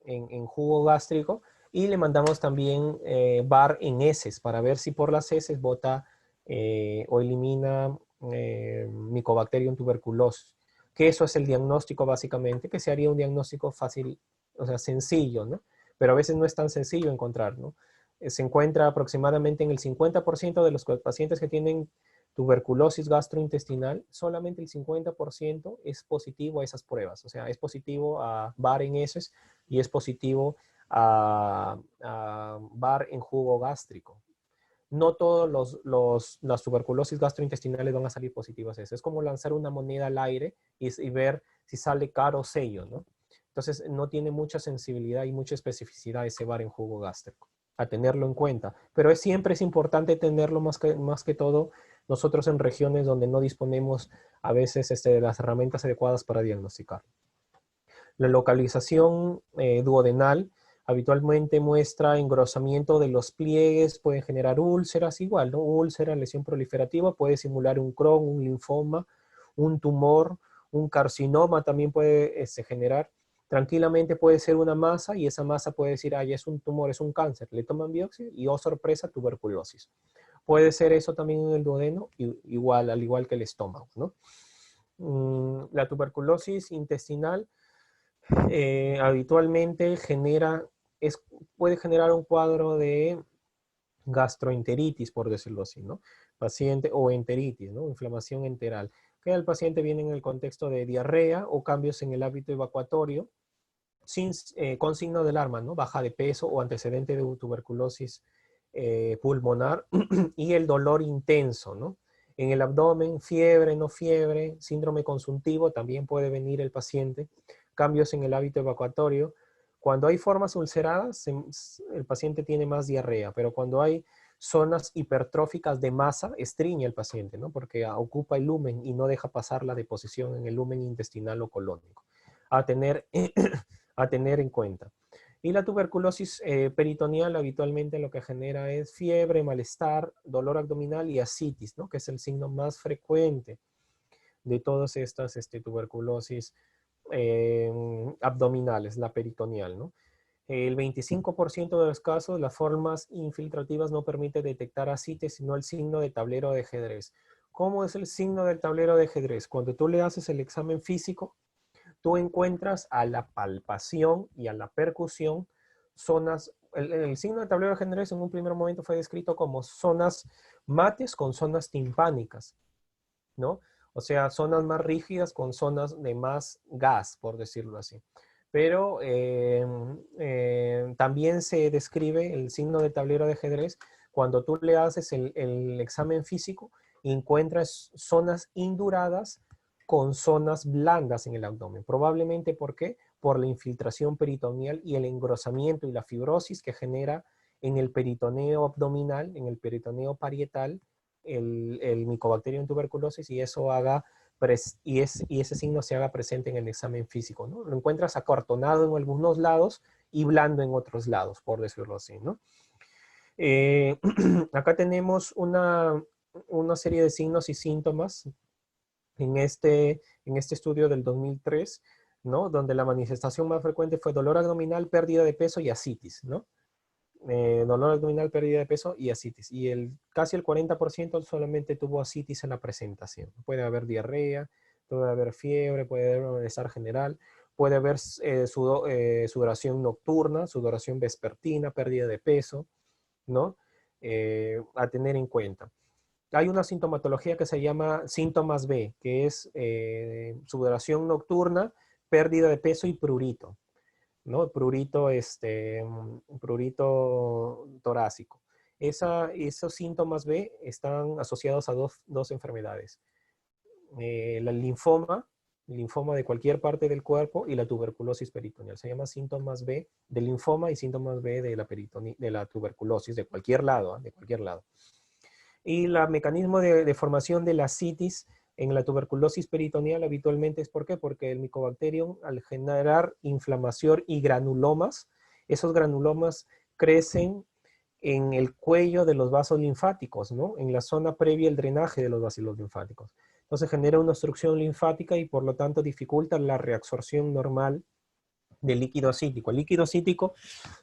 en jugo gástrico, y le mandamos también VAR en heces para ver si por las heces bota o elimina Mycobacterium tuberculosis. Que eso es el diagnóstico básicamente, que se haría un diagnóstico fácil, o sea, sencillo, ¿no? Pero a veces no es tan sencillo encontrar, ¿no? Se encuentra aproximadamente en el 50% de los pacientes que tienen tuberculosis gastrointestinal, solamente el 50% es positivo a esas pruebas. O sea, es positivo a VAR en heces y es positivo a VAR en jugo gástrico. No todos las tuberculosis gastrointestinales van a salir positivas a eso. Es como lanzar una moneda al aire y ver si sale caro o sello, ¿no? Entonces, no tiene mucha sensibilidad y mucha especificidad ese VAR en jugo gástrico, a tenerlo en cuenta. Pero siempre es importante tenerlo más que todo nosotros en regiones donde no disponemos a veces de las herramientas adecuadas para diagnosticar. La localización duodenal habitualmente muestra engrosamiento de los pliegues, pueden generar úlceras igual, ¿no? Úlcera, lesión proliferativa, puede simular un Crohn, un linfoma un tumor, un carcinoma también puede generar. Tranquilamente puede ser una masa y esa masa puede decir, ah, ya es un tumor, es un cáncer. Le toman biopsia y, oh sorpresa, tuberculosis. Puede ser eso también en el duodeno, igual, al igual que el estómago, ¿no? La tuberculosis intestinal habitualmente puede generar un cuadro de gastroenteritis, por decirlo así, ¿no? O enteritis, ¿no? Inflamación enteral. Que el paciente viene en el contexto de diarrea o cambios en el hábito evacuatorio con signo de alarma, ¿no? Baja de peso o antecedente de tuberculosis pulmonar y el dolor intenso, ¿no? En el abdomen, fiebre, no fiebre, síndrome consuntivo, también puede venir el paciente, cambios en el hábito evacuatorio. Cuando hay formas ulceradas, el paciente tiene más diarrea, pero cuando hay zonas hipertróficas de masa, estriñe el paciente, ¿no? Porque ocupa el lumen y no deja pasar la deposición en el lumen intestinal o colónico. A tener, a tener en cuenta. Y la tuberculosis peritoneal habitualmente lo que genera es fiebre, malestar, dolor abdominal y ascitis, ¿no? Que es el signo más frecuente de todas estas tuberculosis abdominales, la peritoneal, ¿no? El 25% de los casos, las formas infiltrativas no permite detectar ascites, sino el signo de tablero de ajedrez. ¿Cómo es el signo del tablero de ajedrez? Cuando tú le haces el examen físico, tú encuentras a la palpación y a la percusión zonas, el signo de tablero de ajedrez en un primer momento fue descrito como zonas mates con zonas timpánicas, ¿no? O sea, zonas más rígidas con zonas de más gas, por decirlo así. Pero también se describe el signo de tablero de ajedrez cuando tú le haces el examen físico y encuentras zonas induradas con zonas blandas en el abdomen. Probablemente, ¿por qué? Por la infiltración peritoneal y el engrosamiento y la fibrosis que genera en el peritoneo abdominal, en el peritoneo parietal, el Mycobacterium tuberculosis y eso haga y ese signo se haga presente en el examen físico, ¿no? Lo encuentras acartonado en algunos lados y blando en otros lados, por decirlo así, ¿no? Acá tenemos una serie de signos y síntomas en este estudio del 2003, ¿no? Donde la manifestación más frecuente fue dolor abdominal, pérdida de peso y ascitis, ¿no? Dolor abdominal, pérdida de peso y ascitis. Y casi el 40% solamente tuvo ascitis en la presentación. Puede haber diarrea, puede haber fiebre, puede haber malestar general, puede haber sudoración nocturna, sudoración vespertina, pérdida de peso, ¿no? A tener en cuenta. Hay una sintomatología que se llama síntomas B, que es sudoración nocturna, pérdida de peso y prurito, ¿no? Prurito torácico. Esos síntomas B están asociados a dos enfermedades. El linfoma de cualquier parte del cuerpo y la tuberculosis peritoneal. Se llama síntomas B del linfoma y síntomas B de la tuberculosis de cualquier lado, de cualquier lado. Y el mecanismo de formación de la ascitis en la tuberculosis peritoneal habitualmente es ¿por qué? Porque el Mycobacterium al generar inflamación y granulomas, esos granulomas crecen en el cuello de los vasos linfáticos, ¿no? En la zona previa al drenaje de los vasos linfáticos. Entonces genera una obstrucción linfática y por lo tanto dificulta la reabsorción normal del líquido acítico. El líquido acítico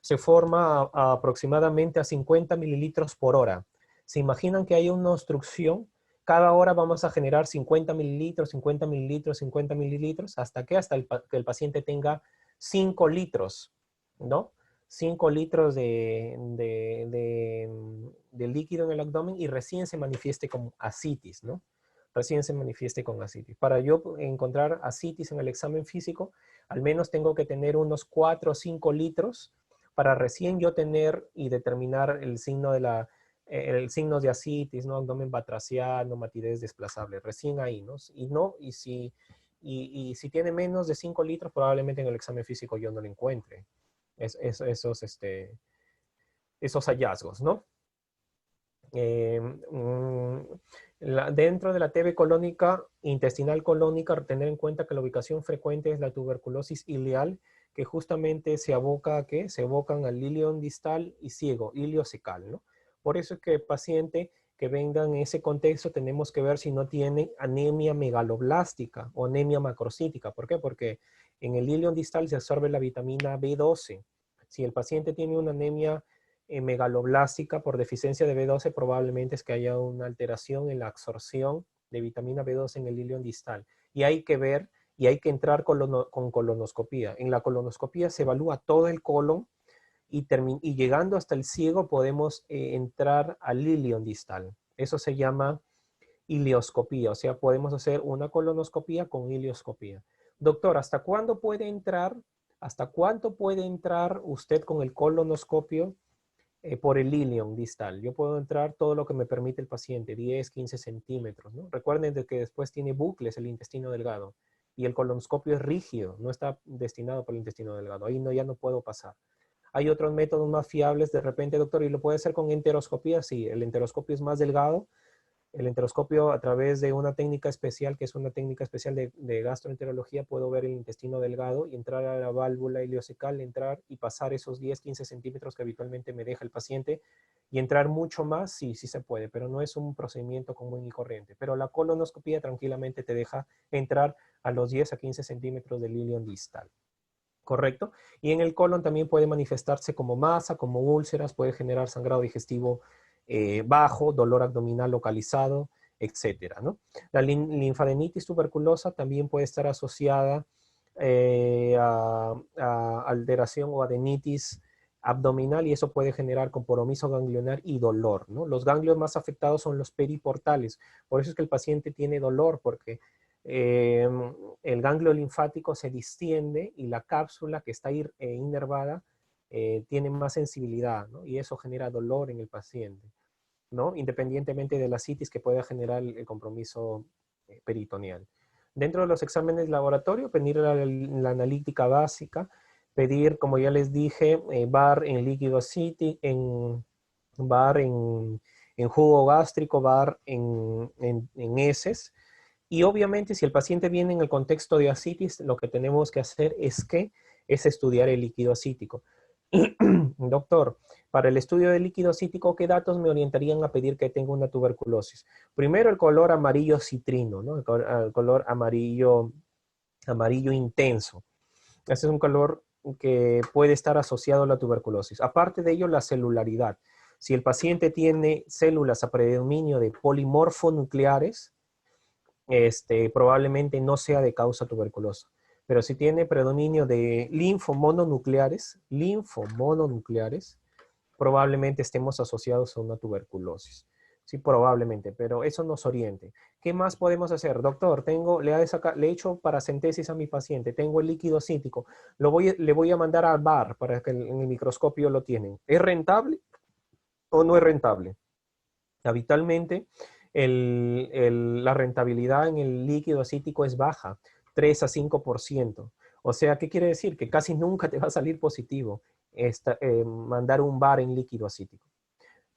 se forma aproximadamente a 50 mililitros por hora. ¿Se imaginan que hay una obstrucción? Cada hora vamos a generar 50 mililitros, 50 mililitros, 50 mililitros, ¿hasta qué? Hasta que el paciente tenga 5 litros, ¿no? 5 litros de líquido en el abdomen y recién se manifieste con ascitis, ¿no? Recién se manifieste con ascitis. Para yo encontrar ascitis en el examen físico, al menos tengo que tener unos 4 o 5 litros para recién yo tener y determinar el signo de ascitis, ¿no? Abdomen batracial, no matidez desplazable, recién ahí, ¿no? Y si tiene menos de 5 litros, probablemente en el examen físico yo no lo encuentre esos hallazgos, ¿no? Dentro de la TB colónica, intestinal colónica, tener en cuenta que la ubicación frecuente es la tuberculosis ileal, que justamente se aboca a ¿qué? Se abocan al ilion distal y ciego, ilio secal, ¿no? Por eso es que el paciente que vengan en ese contexto, tenemos que ver si no tiene anemia megaloblástica o anemia macrocítica. ¿Por qué? Porque en el ilion distal se absorbe la vitamina B12. Si el paciente tiene una anemia megaloblástica por deficiencia de B12, probablemente es que haya una alteración en la absorción de vitamina B12 en el ilion distal. Y hay que ver y hay que entrar con colonoscopía. En la colonoscopía se evalúa todo el colon y llegando hasta el ciego podemos entrar al ilion distal. Eso se llama ileoscopía, o sea, podemos hacer una colonoscopía con ileoscopía. Doctor, ¿hasta cuándo puede entrar? ¿Hasta cuánto puede entrar usted con el colonoscopio por el ilion distal? Yo puedo entrar todo lo que me permite el paciente, 10, 15 centímetros, ¿no? Recuerden de que después tiene bucles el intestino delgado y el colonoscopio es rígido, no está destinado para el intestino delgado. Ahí no, ya no puedo pasar. Hay otros métodos más fiables de repente, doctor, y lo puede hacer con enteroscopía. Sí, el enteroscopio es más delgado. El enteroscopio a través de una técnica especial, que es una técnica especial de gastroenterología, puedo ver el intestino delgado y entrar a la válvula ileocecal, entrar y pasar esos 10, 15 centímetros que habitualmente me deja el paciente y entrar mucho más, sí, sí se puede, pero no es un procedimiento común y corriente. Pero la colonoscopía tranquilamente te deja entrar a los 10 a 15 centímetros del ilion distal. ¿Correcto? Y en el colon también puede manifestarse como masa, como úlceras, puede generar sangrado digestivo bajo, dolor abdominal localizado, etcétera, ¿no? La linfadenitis tuberculosa también puede estar asociada a alteración o adenitis abdominal y eso puede generar comporomiso ganglionar y dolor, ¿no? Los ganglios más afectados son los periportales, por eso es que el paciente tiene dolor, porque eh, el ganglio linfático se distiende y la cápsula que está inervada tiene más sensibilidad, ¿no? Y eso genera dolor en el paciente, ¿no? Independientemente de la citis que pueda generar el compromiso peritoneal. Dentro de los exámenes de laboratorio, pedir la analítica básica, pedir, como ya les dije, VAR en líquido cítico, VAR en jugo gástrico, VAR en heces. Y obviamente si el paciente viene en el contexto de ascitis, lo que tenemos que hacer es estudiar el líquido acítico. Doctor, para el estudio del líquido acítico, ¿qué datos me orientarían a pedir que tenga una tuberculosis? Primero, el color amarillo citrino, ¿no? El color amarillo intenso. Ese es un color que puede estar asociado a la tuberculosis. Aparte de ello, la celularidad. Si el paciente tiene células a predominio de polimorfonucleares, probablemente no sea de causa tuberculosa. Pero si tiene predominio de linfomononucleares, probablemente estemos asociados a una tuberculosis. Sí, probablemente, pero eso nos oriente. ¿Qué más podemos hacer? Doctor, le he hecho paracentesis a mi paciente, tengo el líquido cítico, le voy a mandar al VAR para que en el microscopio lo tienen. ¿Es rentable o no es rentable? Habitualmente, la rentabilidad en el líquido acítico es baja, 3 a 5%. O sea, ¿qué quiere decir? Que casi nunca te va a salir positivo mandar un VAR en líquido acítico.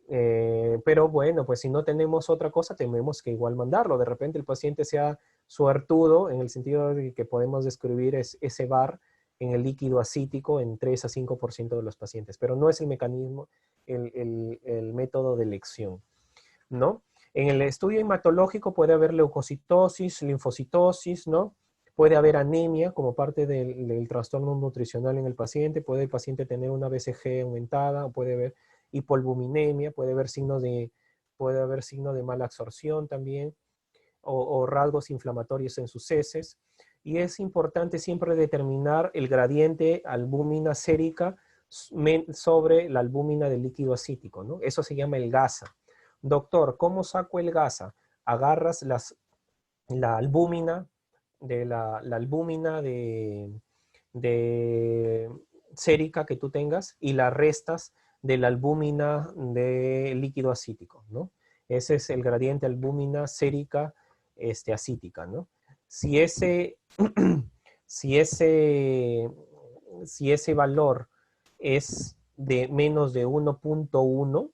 Pero bueno, pues si no tenemos otra cosa, tenemos que igual mandarlo. De repente el paciente sea suertudo en el sentido de que podemos describir ese VAR en el líquido acítico en 3 a 5% de los pacientes, pero no es el mecanismo, el método de elección, ¿no? En el estudio hematológico puede haber leucocitosis, linfocitosis, ¿no? Puede haber anemia como parte del trastorno nutricional en el paciente, puede el paciente tener una BCG aumentada, o puede haber hipoalbuminemia, puede haber signos de mala absorción también, o rasgos inflamatorios en sus heces. Y es importante siempre determinar el gradiente albúmina sérica sobre la albúmina del líquido acítico, ¿no? Eso se llama el GASA. Doctor, ¿cómo saco el GASA? Agarras la albúmina la albúmina de sérica que tú tengas y la restas de la albúmina de líquido acítico, ¿no? Ese es el gradiente albúmina sérica acítica, ¿no? Si ese, si ese, si ese valor es de menos de 1.1,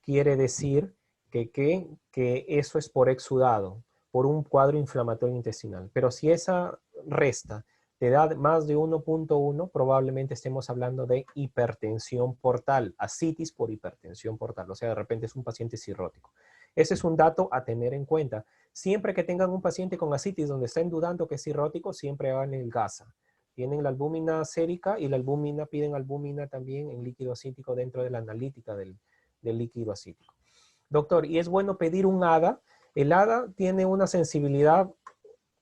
quiere decir que eso es por exudado, por un cuadro inflamatorio intestinal. Pero si esa resta te da más de 1.1, probablemente estemos hablando de hipertensión portal, ascitis por hipertensión portal, o sea, de repente es un paciente cirrótico. Ese es un dato a tener en cuenta. Siempre que tengan un paciente con ascitis donde estén dudando que es cirrótico, siempre hagan el GASA. Tienen la albúmina sérica y la albúmina, piden albúmina también en líquido acítico dentro de la analítica del líquido acítico. Doctor, ¿y es bueno pedir un ADA? El ADA tiene una sensibilidad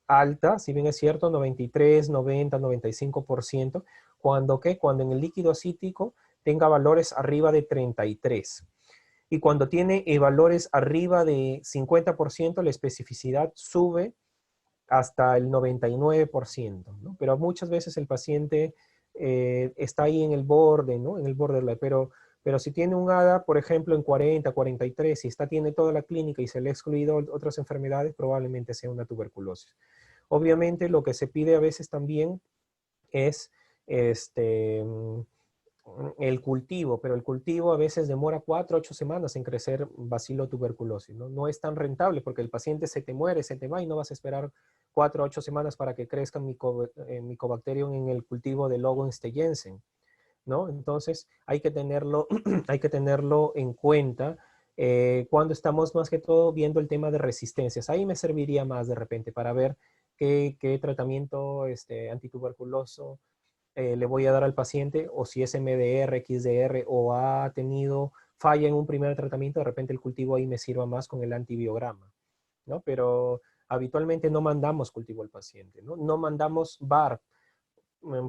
alta, si bien es cierto, 93, 90, 95%, cuando en el líquido acítico tenga valores arriba de 33. Y cuando tiene valores arriba de 50%, la especificidad sube hasta el 99%, ¿no? Pero muchas veces el paciente está ahí en el borde, ¿no? En el borde, pero si tiene un ADA, por ejemplo, en 40, 43, y tiene toda la clínica y se le ha excluido otras enfermedades, probablemente sea una tuberculosis. Obviamente lo que se pide a veces también es el cultivo, pero el cultivo a veces demora 4 o 8 semanas en crecer bacilotuberculosis, ¿no? No es tan rentable porque el paciente se te muere, se te va y no vas a esperar 4 o 8 semanas para que crezca Mycobacterium en el cultivo de Lowenstein-Jensen, ¿no? Entonces hay que tenerlo, hay que tenerlo en cuenta cuando estamos más que todo viendo el tema de resistencias. Ahí me serviría más de repente para ver qué tratamiento antituberculoso le voy a dar al paciente, o si es MDR, XDR, o ha tenido falla en un primer tratamiento, de repente el cultivo ahí me sirva más con el antibiograma, ¿no? Pero habitualmente no mandamos cultivo al paciente, ¿no? No mandamos VAR,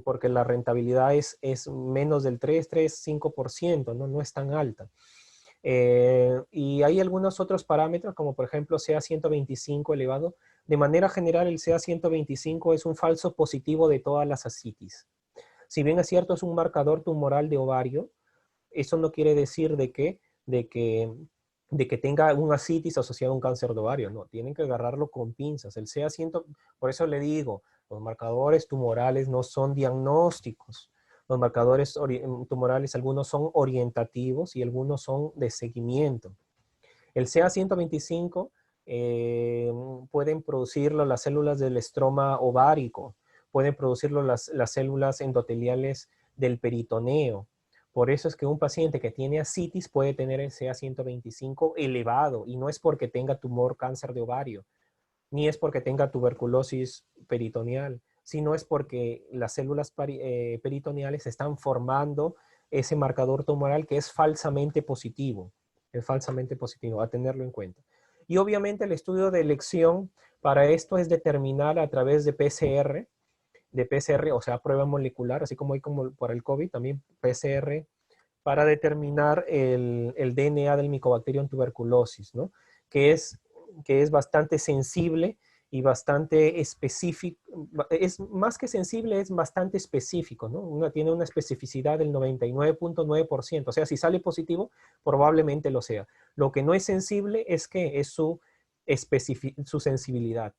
porque la rentabilidad es menos del 5%, ¿no? No es tan alta. Y hay algunos otros parámetros, como por ejemplo CA125 elevado. De manera general, el CA125 es un falso positivo de todas las ascitis. Si bien es cierto, es un marcador tumoral de ovario, eso no quiere decir de que tenga una ascitis asociada a un cáncer de ovario. No, tienen que agarrarlo con pinzas. El CA100, por eso le digo, los marcadores tumorales no son diagnósticos. Los marcadores tumorales, algunos son orientativos y algunos son de seguimiento. El CA125 pueden producirlo las células del estroma ovárico, pueden producirlo las células endoteliales del peritoneo. Por eso es que un paciente que tiene ascitis puede tener el CA125 elevado, y no es porque tenga tumor cáncer de ovario, ni es porque tenga tuberculosis peritoneal, sino es porque las células peritoneales están formando ese marcador tumoral que es falsamente positivo. Es falsamente positivo, a tenerlo en cuenta. Y obviamente el estudio de elección para esto es determinar a través de PCR, o sea, prueba molecular, así como hay como para el COVID, también PCR, para determinar el DNA del Mycobacterium tuberculosis, ¿no? Que es, que es bastante sensible y bastante específico. Es más que sensible, es bastante específico, ¿no? Tiene una especificidad del 99.9%. O sea, si sale positivo, probablemente lo sea. Lo que no es sensible es que es su sensibilidad,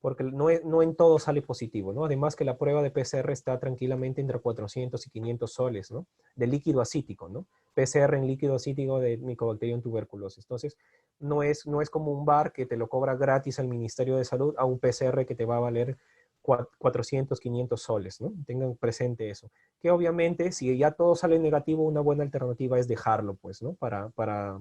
porque no en todo sale positivo, ¿no? Además que la prueba de PCR está tranquilamente entre 400 y 500 soles, ¿no? De líquido acítico, ¿no? PCR en líquido acítico de Mycobacterium tuberculosis. Entonces, no es como un bar que te lo cobra gratis al Ministerio de Salud a un PCR que te va a valer 400, 500 soles, ¿no? Tengan presente eso. Que obviamente, si ya todo sale negativo, una buena alternativa es dejarlo, pues, ¿no? Para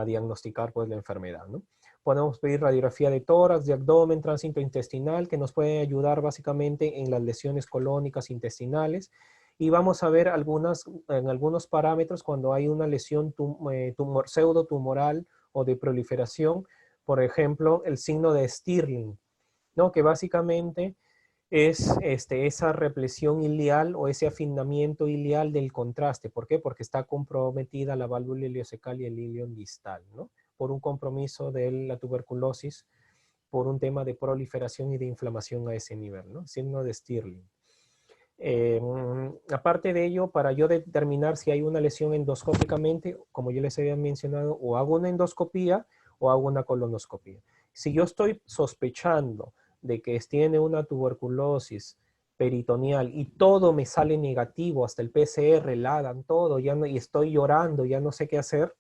diagnosticar, pues, la enfermedad, ¿no? Podemos pedir radiografía de tórax, de abdomen, tránsito intestinal, que nos puede ayudar básicamente en las lesiones colónicas intestinales. Y vamos a ver en algunos parámetros cuando hay una lesión pseudotumoral o de proliferación, por ejemplo, el signo de Stirling, ¿no? Que básicamente es esa represión ilial o ese afinamiento ilial del contraste. ¿Por qué? Porque está comprometida la válvula iliocecal y el ilion distal, ¿no? Por un compromiso de la tuberculosis, por un tema de proliferación y de inflamación a ese nivel, ¿no? Signo de Stirling. Aparte de ello, para yo determinar si hay una lesión endoscópicamente, como yo les había mencionado, o hago una endoscopía o hago una colonoscopía. Si yo estoy sospechando de que tiene una tuberculosis peritoneal y todo me sale negativo, hasta el PCR, el ADAM, todo, y estoy llorando, ya no sé qué hacer,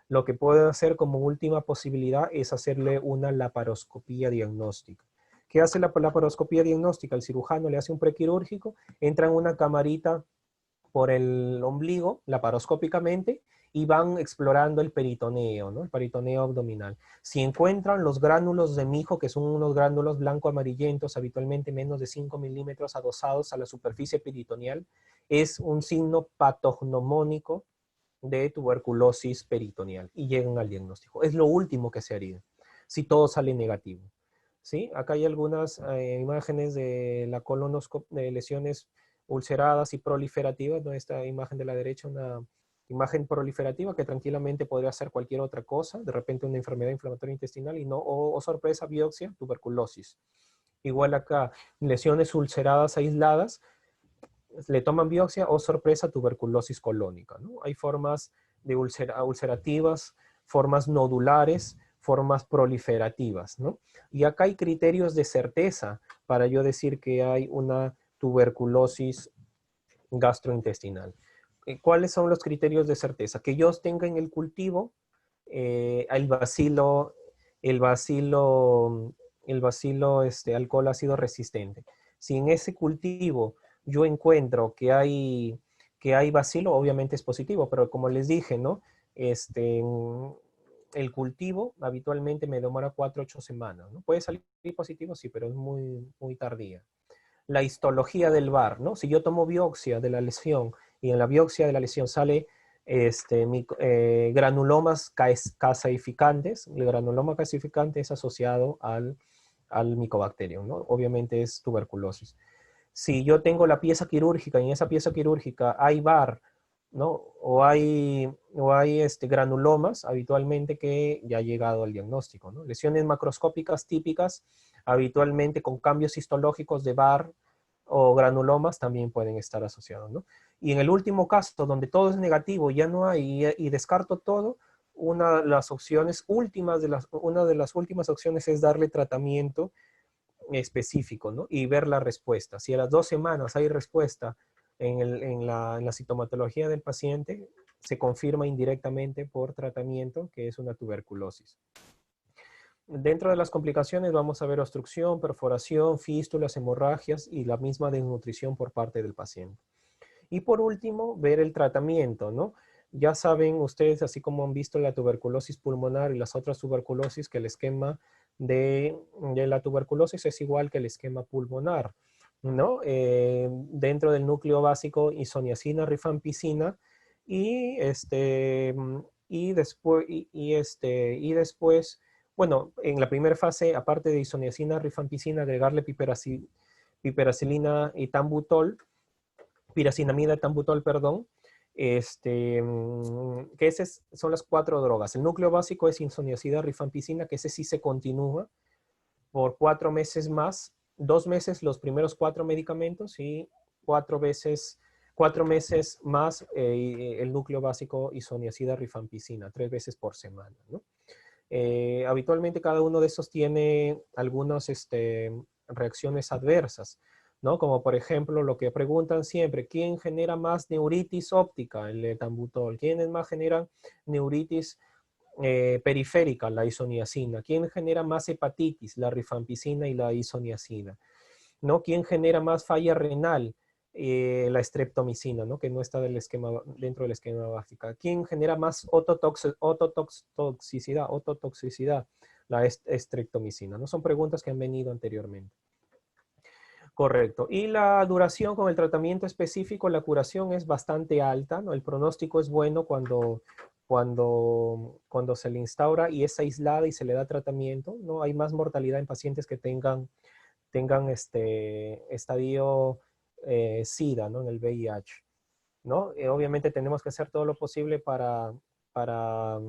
lo que puedo hacer como última posibilidad es hacerle una laparoscopía diagnóstica. ¿Qué hace la laparoscopía diagnóstica? El cirujano le hace un prequirúrgico, entra en una camarita por el ombligo, laparoscópicamente, y van explorando el peritoneo, ¿no? El peritoneo abdominal. Si encuentran los gránulos de mijo, que son unos gránulos blanco-amarillentos, habitualmente menos de 5 milímetros adosados a la superficie peritoneal, es un signo patognomónico de tuberculosis peritoneal y llegan al diagnóstico. Es lo último que se haría si todo sale negativo. ¿Sí? Acá hay algunas imágenes de la colonoscopia, de lesiones ulceradas y proliferativas, ¿no? Esta imagen de la derecha, una imagen proliferativa que tranquilamente podría ser cualquier otra cosa, de repente una enfermedad inflamatoria intestinal y no, o sorpresa, biopsia, tuberculosis. Igual acá, lesiones ulceradas aisladas, le toman biopsia o sorpresa, tuberculosis colónica, ¿no? Hay formas de ulcerativas, formas nodulares, formas proliferativas, ¿no? Y acá hay criterios de certeza para yo decir que hay una tuberculosis gastrointestinal. ¿Cuáles son los criterios de certeza? Que yo tenga en el cultivo el bacilo, el bacilo, el bacilo alcohol ácido resistente. Si en ese cultivo yo encuentro que hay bacilo, obviamente es positivo, pero como les dije, ¿no? El cultivo habitualmente me demora 4 a 8 semanas, ¿no? Puede salir positivo, sí, pero es muy, muy tardía. La histología del VAR, ¿no? Si yo tomo biopsia de la lesión y en la biopsia de la lesión sale granulomas caseificantes, el granuloma caseificante es asociado al Mycobacterium, ¿no? Obviamente es tuberculosis. Si yo tengo la pieza quirúrgica y en esa pieza quirúrgica hay VAR, ¿no? O hay granulomas, habitualmente que ya ha llegado al diagnóstico, ¿no? Lesiones macroscópicas típicas, habitualmente con cambios histológicos de VAR o granulomas también pueden estar asociados, ¿no? Y en el último caso, donde todo es negativo, ya no hay, y descarto todo, una de las últimas opciones es darle tratamiento específico, ¿no? Y ver la respuesta. Si a las 2 semanas hay respuesta en la sintomatología del paciente, se confirma indirectamente por tratamiento que es una tuberculosis. Dentro de las complicaciones vamos a ver obstrucción, perforación, fístulas, hemorragias y la misma desnutrición por parte del paciente. Y por último, ver el tratamiento, ¿no? Ya saben ustedes, así como han visto la tuberculosis pulmonar y las otras tuberculosis, que el esquema de la tuberculosis es igual que el esquema pulmonar, ¿no? Dentro del núcleo básico, isoniazida, rifampicina, y, después, bueno, en la primera fase, aparte de isoniazida, rifampicina, agregarle piperacilina y tambutol, piracinamida, tambutol, perdón, que esas son las 4 drogas. El núcleo básico es isoniazida, rifampicina, que ese sí se continúa por 4 meses más, 2 meses los primeros 4 medicamentos y 4 meses más el núcleo básico isoniazida, rifampicina, 3 veces por semana, ¿no? Habitualmente cada uno de esos tiene algunas reacciones adversas, ¿no? Como por ejemplo lo que preguntan siempre, ¿quién genera más neuritis óptica? El etambutol. ¿Quiénes más generan neuritis periférica? La isoniazida. ¿Quién genera más hepatitis? La rifampicina y la isoniazida, ¿no? ¿Quién genera más falla renal? La streptomicina, ¿no? Que no está dentro del esquema básico. ¿Quién genera más ototoxicidad? La streptomicina, ¿no? Son preguntas que han venido anteriormente. Correcto. Y la duración con el tratamiento específico, la curación es bastante alta, ¿no? El pronóstico es bueno cuando se le instaura y es aislada y se le da tratamiento, ¿no? Hay más mortalidad en pacientes que tengan estadio SIDA, ¿no? En el VIH, ¿no? Obviamente tenemos que hacer todo lo posible para, para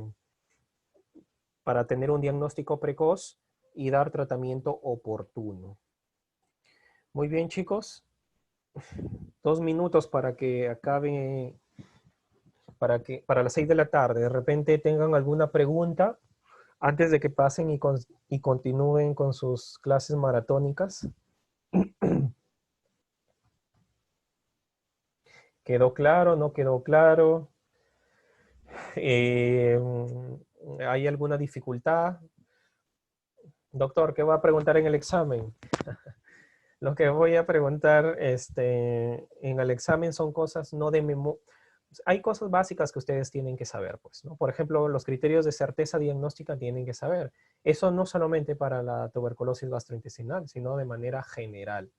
tener un diagnóstico precoz y dar tratamiento oportuno. Muy bien, chicos. 2 minutos para que acabe, para las 6 de la tarde. De repente tengan alguna pregunta antes de que pasen y continúen con sus clases maratónicas. ¿Quedó claro? ¿No quedó claro? ¿Hay alguna dificultad? Doctor, ¿qué va a preguntar en el examen? Lo que voy a preguntar en el examen son cosas no de memoria, hay cosas básicas que ustedes tienen que saber, pues, ¿no? Por ejemplo, los criterios de certeza diagnóstica tienen que saber. Eso no solamente para la tuberculosis gastrointestinal, sino de manera general.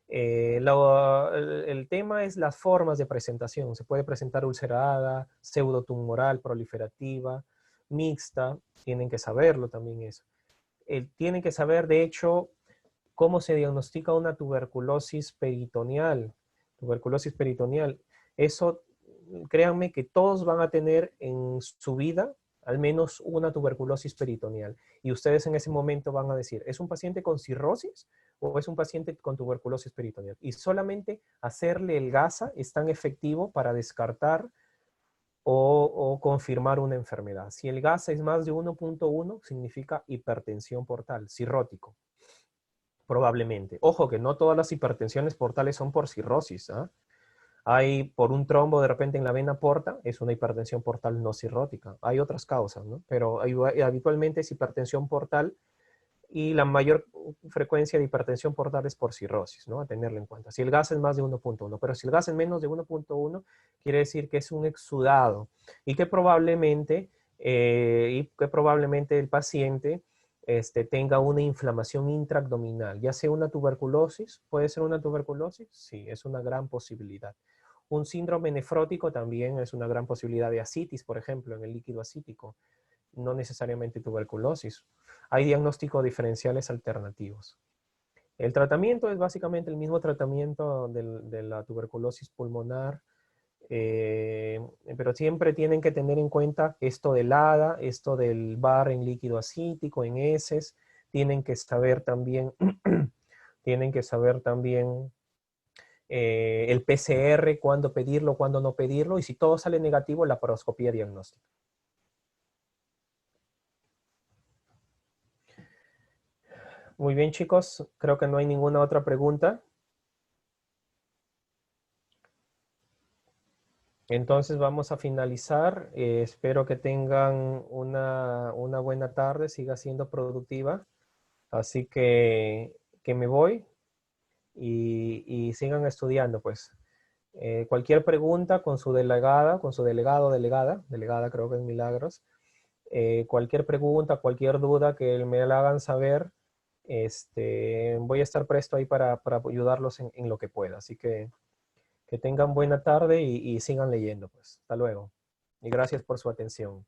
El tema es las formas de presentación. Se puede presentar ulcerada, pseudotumoral, proliferativa, mixta. Tienen que saberlo también eso. Tienen que saber, de hecho, cómo se diagnostica una tuberculosis peritoneal. Tuberculosis peritoneal. Eso, créanme que todos van a tener en su vida al menos una tuberculosis peritoneal. Y ustedes en ese momento van a decir, ¿es un paciente con cirrosis o es un paciente con tuberculosis peritoneal? Y solamente hacerle el GASA es tan efectivo para descartar o confirmar una enfermedad. Si el GASA es más de 1.1, significa hipertensión portal, cirrótico. Probablemente. Ojo que no todas las hipertensiones portales son por cirrosis. ¿Ah? Hay por un trombo de repente en la vena porta, es una hipertensión portal no cirrótica. Hay otras causas, ¿no? Pero habitualmente es hipertensión portal y la mayor frecuencia de hipertensión portal es por cirrosis, ¿no? A tenerlo en cuenta. Si el gas es más de 1.1, pero si el gas es menos de 1.1, quiere decir que es un exudado y que probablemente el paciente tenga una inflamación intraabdominal, ya sea una tuberculosis. ¿Puede ser una tuberculosis? Sí, es una gran posibilidad. Un síndrome nefrótico también es una gran posibilidad de ascitis, por ejemplo, en el líquido ascítico, no necesariamente tuberculosis. Hay diagnósticos diferenciales alternativos. El tratamiento es básicamente el mismo tratamiento de la tuberculosis pulmonar, pero siempre tienen que tener en cuenta esto del ADA, esto del VAR en líquido ascítico, en heces. Tienen que saber también, tienen que saber también el PCR, cuándo pedirlo, cuándo no pedirlo, y si todo sale negativo, la laparoscopía diagnóstica. Muy bien, chicos, creo que no hay ninguna otra pregunta. Entonces vamos a finalizar. Espero que tengan una buena tarde, siga siendo productiva. Así que me voy y sigan estudiando, pues. Cualquier pregunta con su delegada, con su delegada creo que es Milagros. Cualquier pregunta, cualquier duda que me la hagan saber, voy a estar presto ahí para ayudarlos en lo que pueda. Así que tengan buena tarde y sigan leyendo, pues. Hasta luego. Y gracias por su atención.